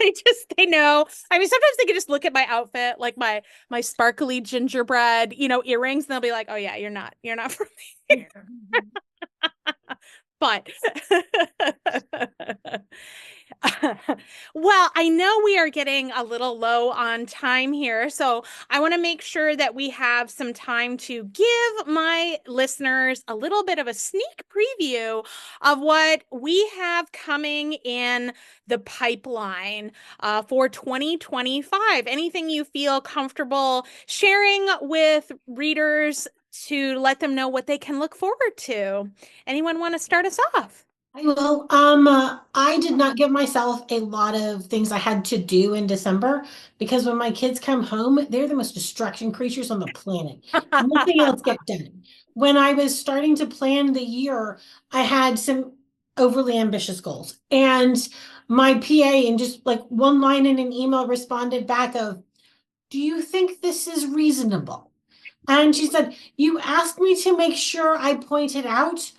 they know. I mean, sometimes they can just look at my outfit, like my sparkly gingerbread, earrings, and they'll be like, "Oh yeah, you're not from here." But well, I know we are getting a little low on time here, so I want to make sure that we have some time to give my listeners a little bit of a sneak preview of what we have coming in the pipeline for 2025. Anything you feel comfortable sharing with readers to let them know what they can look forward to. Anyone want to start us off? I will. I did not give myself a lot of things I had to do in December because when my kids come home, they're the most distraction creatures on the planet. Nothing else gets done. When I was starting to plan the year, I had some overly ambitious goals. And my PA, in just like one line in an email, responded back of, "Do you think this is reasonable?" And she said, "You asked me to make sure I pointed out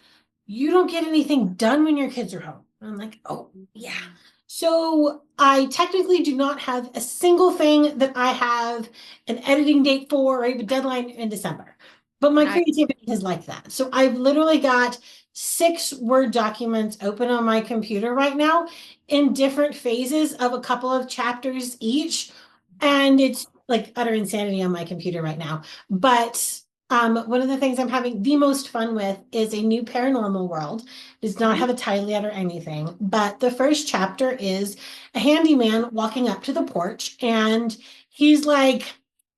you don't get anything done when your kids are home." And I'm like, "Oh, yeah." So I technically do not have a single thing that I have an editing date for or even a deadline in December. But my creativity is like that. So I've literally got 6 Word documents open on my computer right now in different phases of a couple of chapters each. And it's like utter insanity on my computer right now. But one of the things I'm having the most fun with is a new paranormal world. It does not have a title yet or anything, but the first chapter is a handyman walking up to the porch, and he's like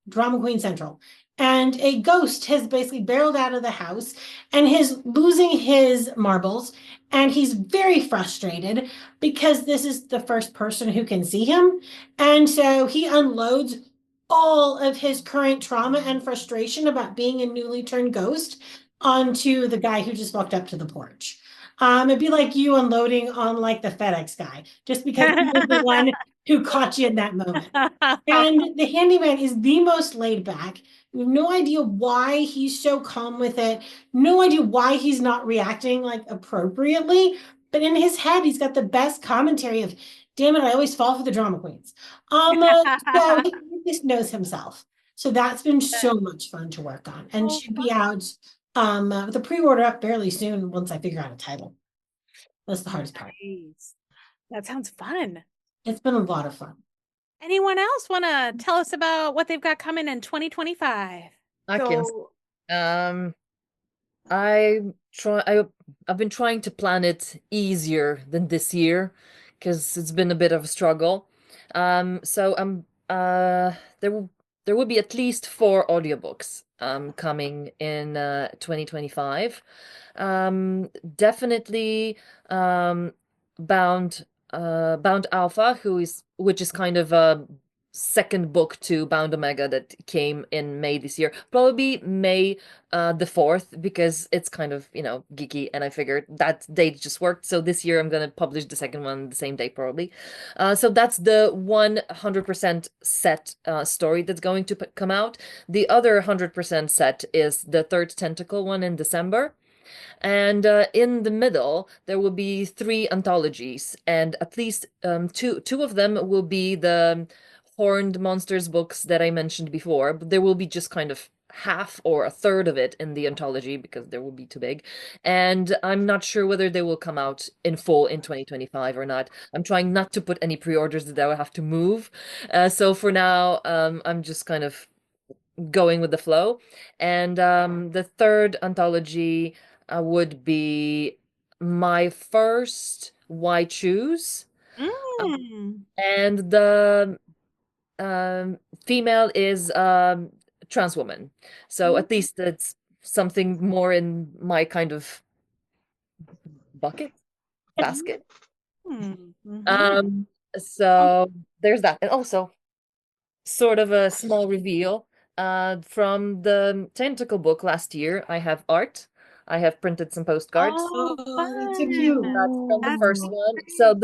drama queen central. And a ghost has basically barreled out of the house and is losing his marbles. And he's very frustrated because this is the first person who can see him. And so he unloads all of his current trauma and frustration about being a newly turned ghost onto the guy who just walked up to the porch. It'd be like you unloading on like the FedEx guy, just because he was the one who caught you in that moment. And the handyman is the most laid back. We have no idea why he's so calm with it. No idea why he's not reacting like appropriately. But in his head, he's got the best commentary of, "Damn it, I always fall for the drama queens." So he just knows himself. So that's been so much fun to work on, and should be out with the pre-order up fairly soon once I figure out a title. That's the hardest part. That sounds fun. It's been a lot of fun. Anyone else want to tell us about what they've got coming in 2025? I can. I've been trying to plan it easier than this year because it's been a bit of a struggle. So there will be at least 4 audiobooks coming in 2025. Definitely Bound Alpha, which is kind of a second book to Bound Omega that came in May this year. Probably May the 4th, because it's kind of, geeky, and I figured that date just worked. So this year I'm going to publish the second one the same day, probably. So that's the 100% set story that's going to come out. The other 100% set is the third Tentacle one in December. And in the middle, there will be 3 anthologies, and at least two of them will be the Horned Monsters books that I mentioned before, but there will be just kind of half or a third of it in the anthology because they will be too big. And I'm not sure whether they will come out in full in 2025 or not. I'm trying not to put any pre-orders that I will have to move. So for now, I'm just kind of going with the flow. And the third anthology would be My First Why Choose. And the female is trans woman. So at least it's something more in my kind of bucket. basket. Mm-hmm. So there's that. And also sort of a small reveal from the Tentacle book last year. I have art. I have printed some postcards. Oh, That's so fun. cute. That's from the That's first one. So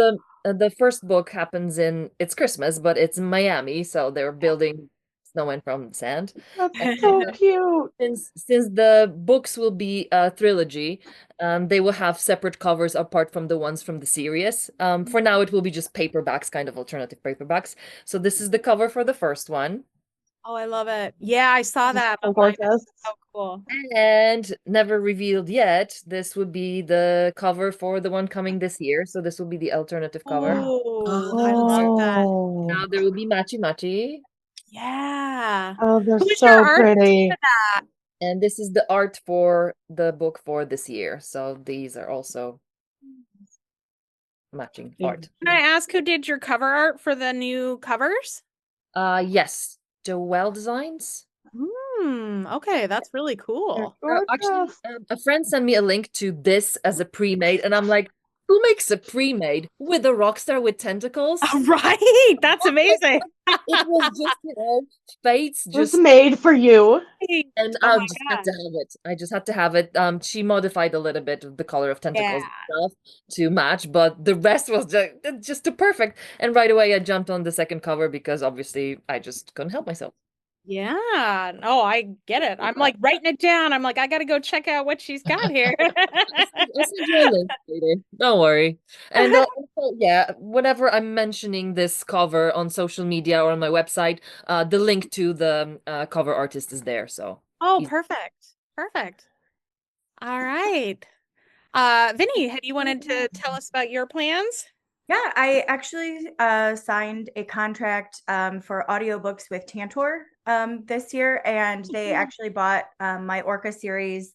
the first book happens it's Christmas, but it's in Miami, so they're building snowmen from sand. That's And so cute. since the books will be a trilogy, they will have separate covers apart from the ones from the series. For now, it will be just paperbacks, kind of alternative paperbacks. So this is the cover for the first one. Oh, I love it. Yeah, I saw that So online. gorgeous. So cool. And never revealed yet, this would be the cover for the one coming this year. So this will be the alternative cover. Oh, I love that. Now there will be Machi Machi. Yeah. Oh, they're Who's your so artist pretty. for that? And this is the art for the book for this year. So these are also matching art. Can I ask who did your cover art for the new covers? Yes, Joelle Designs. Okay, that's really They're cool. Actually, gorgeous. a friend sent me a link to this as a pre-made, and I'm like, who makes a pre-made with a rock star with tentacles? Right, that's amazing. It was just, fates It was just, made for you. and Oh I my just had to God. have it. I just had to have it. She modified a little bit of the color of tentacles Yeah. and stuff to match, but the rest was just too perfect. And right away, I jumped on the second cover because obviously I just couldn't help myself. Yeah. Oh, I get it. I'm like writing it down. I'm like, I gotta go check out what she's got here. I'll send you a link later. Don't worry. And also, yeah, whenever I'm mentioning this cover on social media or on my website, the link to the cover artist is there. So Oh, easy. perfect. Perfect. All right. Vinny, had you wanted to tell us about your plans? Yeah, I actually signed a contract for audiobooks with Tantor this year, and they actually bought my Orca series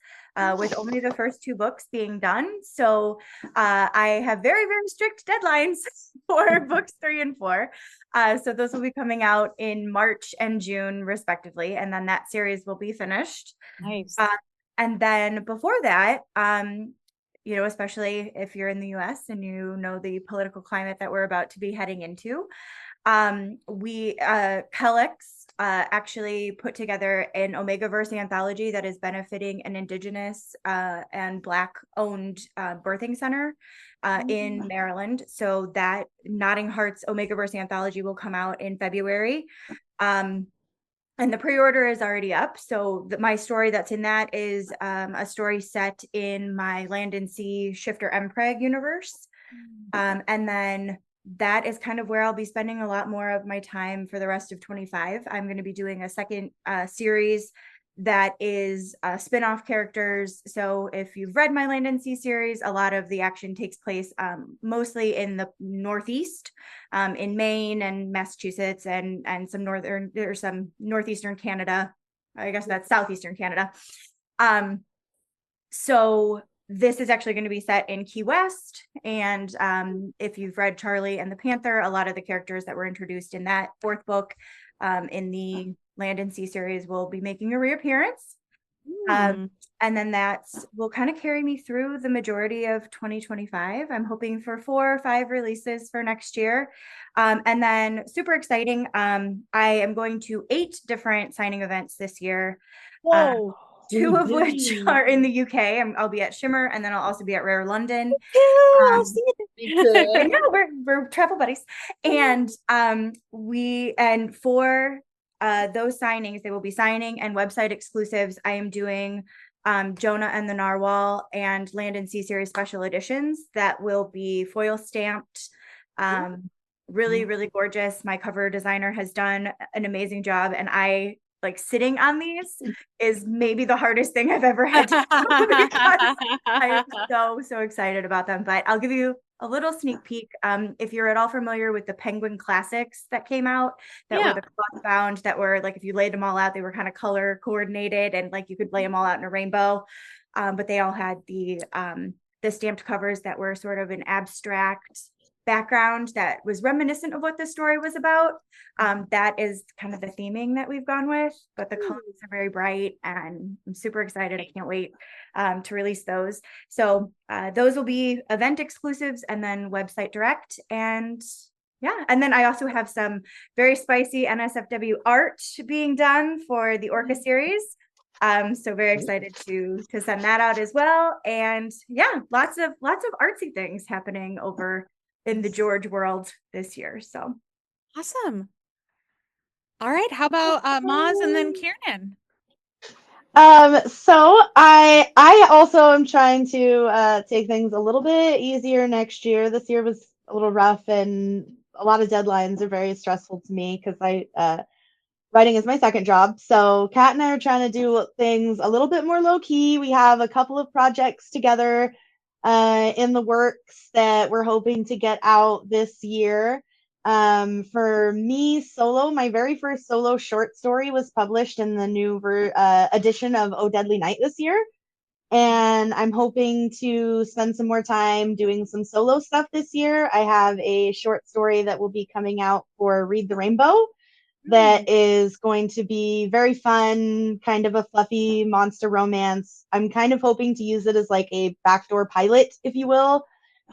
with only the first two books being done. So I have very, very strict deadlines for books 3 and 4. So those will be coming out in March and June, respectively, and then that series will be finished. Nice. And then before that, especially if you're in the US and you know the political climate that we're about to be heading into. Pelix actually put together an Omegaverse anthology that is benefiting an Indigenous and Black owned birthing center in Maryland. So that Nodding Hearts Omegaverse anthology will come out in February. And the pre-order is already up. So my story that's in that is a story set in my Land and Sea Shifter Mpreg universe. And then that is kind of where I'll be spending a lot more of my time for the rest of 25. I'm going to be doing a second series that is spin-off characters. So if you've read my Land and Sea series, a lot of the action takes place mostly in the Northeast, in Maine and Massachusetts, and some northeastern Canada. I guess that's southeastern Canada. So this is actually going to be set in Key West. And if you've read Charlie and the Panther, a lot of the characters that were introduced in that fourth book in the Land and Sea series will be making a reappearance. And then that will kind of carry me through the majority of 2025. I'm hoping for 4 or 5 releases for next year. And then super exciting, I am going to 8 different signing events this year. Whoa. 2 of which are in the UK. I'll be at Shimmer, and then I'll also be at Rare London. I'll see it. I know we're travel buddies, and for those signings, they will be signing and website exclusives. I am doing Jonah and the Narwhal and Land and Sea series special editions that will be foil stamped. Really, really gorgeous. My cover designer has done an amazing job, and I like sitting on these is maybe the hardest thing I've ever had to do because I am so excited about them. But I'll give you a little sneak peek. If you're at all familiar with the Penguin Classics that came out, that were the cloth bound, that were like, if you laid them all out, they were kind of color coordinated and like you could lay them all out in a rainbow. But they all had the stamped covers that were sort of an abstract background that was reminiscent of what the story was about. That is kind of the theming that we've gone with, but the colors are very bright and I'm super excited. I can't wait to release those. So those will be event exclusives and then website direct. And yeah, and then I also have some very spicy NSFW art being done for the Orca series. So very excited to send that out as well. And yeah, lots of artsy things happening over in the George world this year. So awesome. All right, how about Moz and then Kiernan? So I also am trying to take things a little bit easier next year. This year was a little rough and a lot of deadlines are very stressful to me because writing is my second job. So Kat and I are trying to do things a little bit more low key. We have a couple of projects together in the works that we're hoping to get out this year. For me, solo, my very first solo short story was published in the new edition of Oh Deadly Night this year. And I'm hoping to spend some more time doing some solo stuff this year. I have a short story that will be coming out for Read the Rainbow that is going to be very fun, kind of a fluffy monster romance. I'm kind of hoping to use it as like a backdoor pilot, if you will,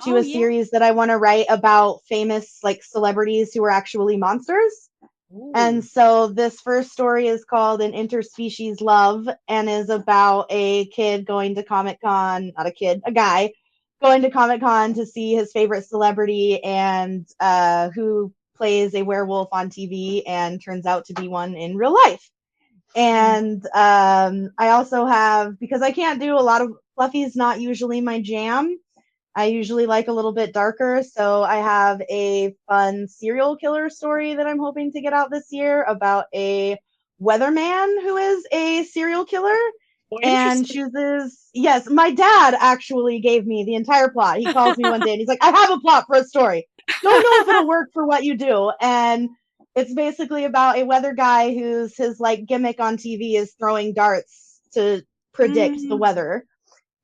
to a series that I want to write about famous like celebrities who are actually monsters. And so this first story is called An Interspecies Love and is about a kid going to Comic-Con, not a kid, a guy going to Comic-Con to see his favorite celebrity and who plays a werewolf on TV and turns out to be one in real life. And I also have, because I can't do a lot of fluffies, not usually my jam. I usually like a little bit darker, so I have a fun serial killer story that I'm hoping to get out this year about a weatherman who is a serial killer and chooses. Yes, my dad actually gave me the entire plot. He calls me one day and he's like, I have a plot for a story. Don't know if it'll work for what you do. And it's basically about a weather guy whose his like gimmick on TV is throwing darts to predict the weather.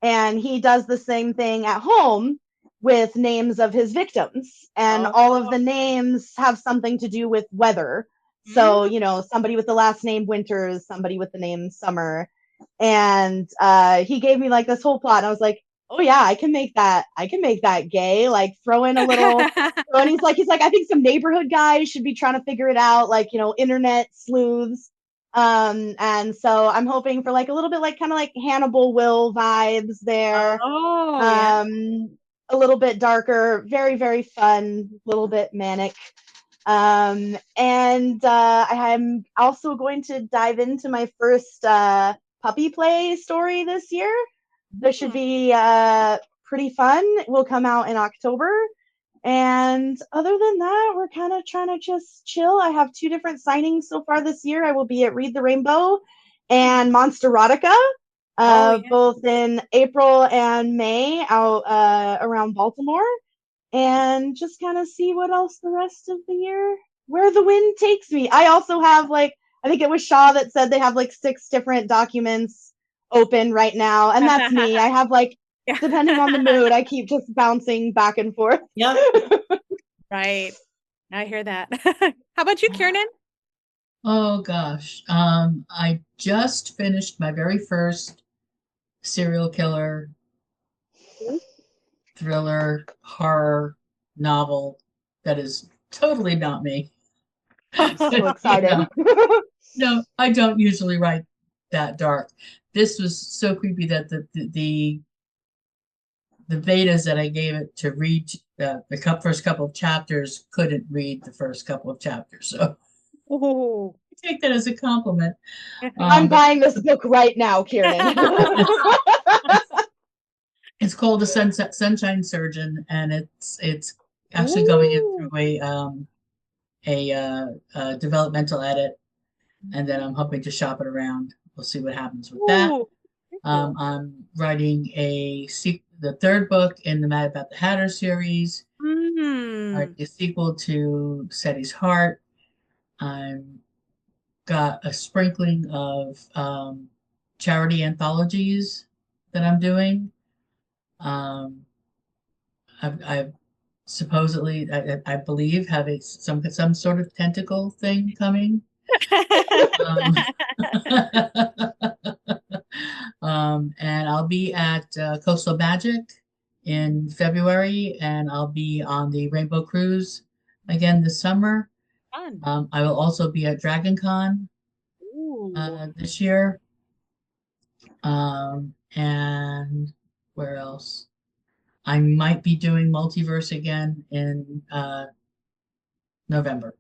And he does the same thing at home with names of his victims. And all of the names have something to do with weather. So, you know, somebody with the last name Winters, somebody with the name Summer. And he gave me like this whole plot. And I was like, oh yeah, I can make that gay. Like throw in a little, and he's like, I think some neighborhood guys should be trying to figure it out. Like, you know, internet sleuths. And so I'm hoping for like a little bit like kind of like Hannibal Will vibes there. A little bit darker, very, very fun, little bit manic. And I'm also going to dive into my first puppy play story this year. This should be pretty fun. It will come out in October. And other than that, we're kind of trying to just chill. I have 2 different signings so far this year. I will be at Read the Rainbow and Monsterotica, both in April and May out around Baltimore. And just kind of see what else the rest of the year, where the wind takes me. I also have like, I think it was Shaw that said they have like 6 different documents open right now. And that's me. I have like, depending on the mood, I keep just bouncing back and forth. Yep. Right. I hear that. How about you, Kiernan? Oh gosh. I just finished my very first serial killer thriller horror novel that is totally not me. So excited. No, I don't usually write that dark. This was so creepy that the betas that I gave it to read the first couple of chapters couldn't read the first couple of chapters. So I take that as a compliment. I'm buying this book right now, Kiernan. It's called The Sunshine Surgeon, and it's actually going in through a developmental edit, and then I'm hoping to shop it around. We'll see what happens with that. I'm writing the 3rd book in the Mad About the Hatter series. A sequel to Seti's Heart. I'm got a sprinkling of charity anthologies that I'm doing. I've supposedly, I believe, have some sort of tentacle thing coming. Um, and I'll be at Coastal Magic in February, and I'll be on the Rainbow Cruise again this summer. Fun. I will also be at Dragon Con Ooh. this year. And where else? I might be doing Multiverse again in November.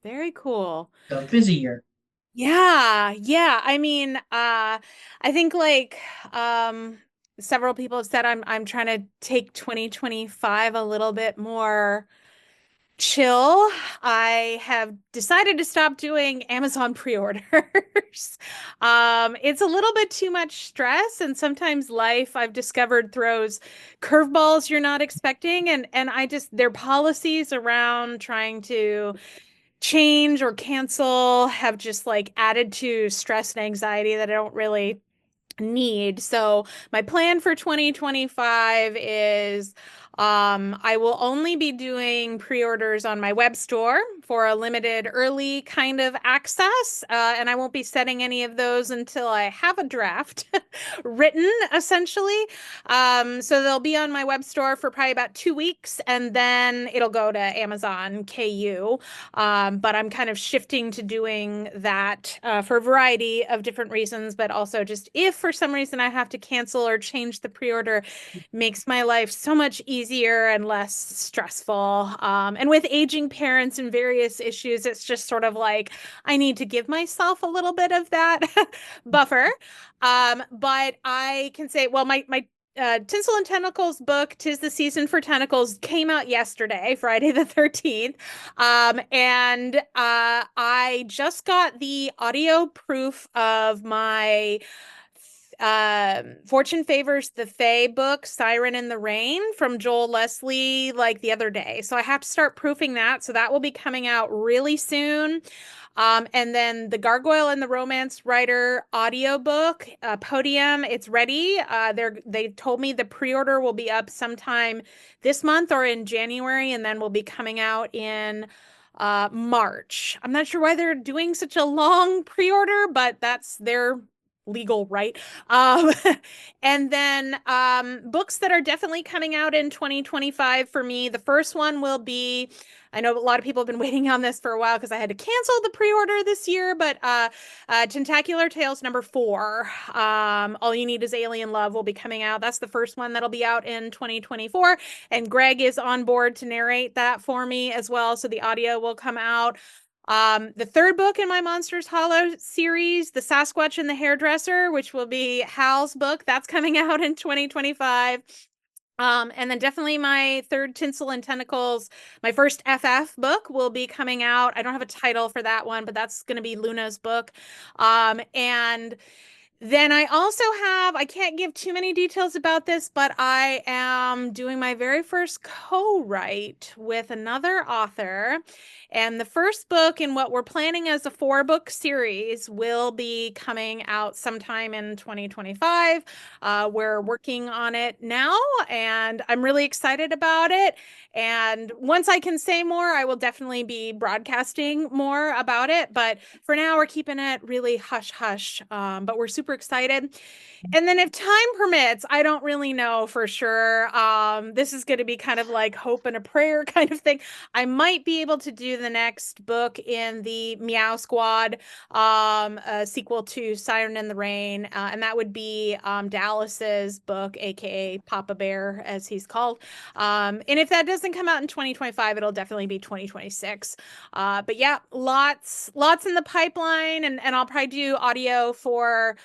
Very cool. So busy year. Yeah, yeah. I mean, I think like several people have said I'm trying to take 2025 a little bit more chill. I have decided to stop doing Amazon pre-orders. It's a little bit too much stress, and sometimes life, I've discovered, throws curveballs you're not expecting, and I just their policies around trying to change or cancel have just like added to stress and anxiety that I don't really need. So my plan for 2025 is I will only be doing pre-orders on my web store for a limited early kind of access, and I won't be setting any of those until I have a draft written, essentially. So they'll be on my web store for probably about 2 weeks, and then it'll go to Amazon KU. But I'm kind of shifting to doing that for a variety of different reasons, but also just if for some reason I have to cancel or change the pre-order, makes my life so much easier and less stressful. And with aging parents and various issues, it's just sort of like I need to give myself a little bit of that buffer. But I can say, well, my Tinsel and Tentacles book, "'Tis the Season for Tentacles," came out yesterday, Friday the 13th. And I just got the audio proof of my Fortune Favors the Fae book, Siren in the Rain, from Joel Leslie, like the other day. So I have to start proofing that. So that will be coming out really soon. And then the Gargoyle and the Romance Writer audiobook, Podium, it's ready. They told me the pre-order will be up sometime this month or in January, and then will be coming out in March. I'm not sure why they're doing such a long pre-order, but that's their legal right. Um, and then books that are definitely coming out in 2025 for me. The first one will be, I know a lot of people have been waiting on this for a while because I had to cancel the pre-order this year, but Tentacular Tales #4, All You Need Is Alien Love, will be coming out. That's the first one that'll be out in 2024. And Greg is on board to narrate that for me as well. So the audio will come out. The third book in my Monsters Hollow series, The Sasquatch and the Hairdresser, which will be Hal's book, that's coming out in 2025. And then definitely my third Tinsel and Tentacles, my first FF book, will be coming out. I don't have a title for that one, but that's going to be Luna's book. And then I also have, I can't give too many details about this, but I am doing my very first co-write with another author. And the first book in what we're planning as a 4-book series will be coming out sometime in 2025. We're working on it now, and I'm really excited about it. And once I can say more, I will definitely be broadcasting more about it. But for now, we're keeping it really hush hush. But we're super excited. And then if time permits, I don't really know for sure. This is going to be kind of like hope and a prayer kind of thing. I might be able to do the next book in the Meow Squad, a sequel to Siren in the Rain. And that would be Dallas's book, aka Papa Bear, as he's called. And if that doesn't come out in 2025, it'll definitely be 2026. But yeah, lots in the pipeline, and I'll probably do audio for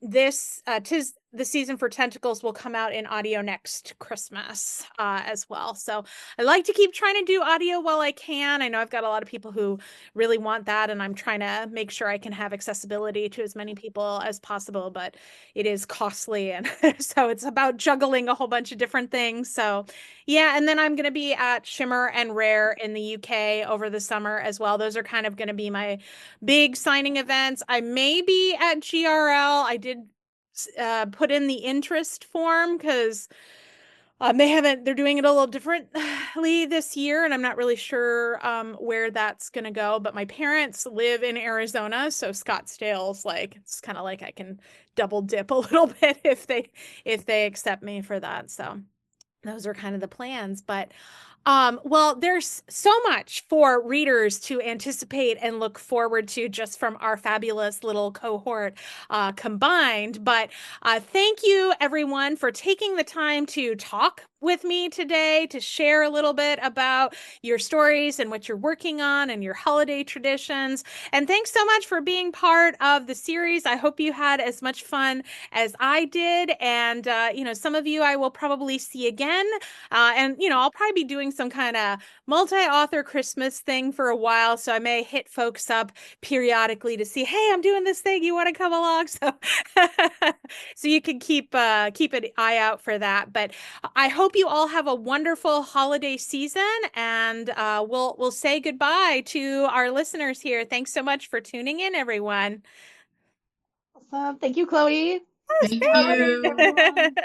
this 'Tis the Season for Tentacles will come out in audio next Christmas as well. So I like to keep trying to do audio while I can. I know I've got a lot of people who really want that, and I'm trying to make sure I can have accessibility to as many people as possible, but it is costly, and so it's about juggling a whole bunch of different things. So yeah, and then I'm going to be at Shimmer and Rare in the UK over the summer as well. Those are kind of going to be my big signing events. I may be at GRL. I did put in the interest form because they're doing it a little differently this year, and I'm not really sure where that's going to go. But my parents live in Arizona, so Scottsdale's like, it's kind of like I can double dip a little bit if they accept me for that. So those are kind of the plans. But well, there's so much for readers to anticipate and look forward to just from our fabulous little cohort combined. But thank you, everyone, for taking the time to talk with me today, to share a little bit about your stories and what you're working on and your holiday traditions. And thanks so much for being part of the series. I hope you had as much fun as I did. And, some of you I will probably see again. And, I'll probably be doing some kind of multi-author Christmas thing for a while. So I may hit folks up periodically to see, hey, I'm doing this thing. You want to come along? So, so you can keep an eye out for that. But I hope you all have a wonderful holiday season, and we'll say goodbye to our listeners here. Thanks so much for tuning in, everyone. Awesome. Thank you, Chloe. Thank you. Everyone.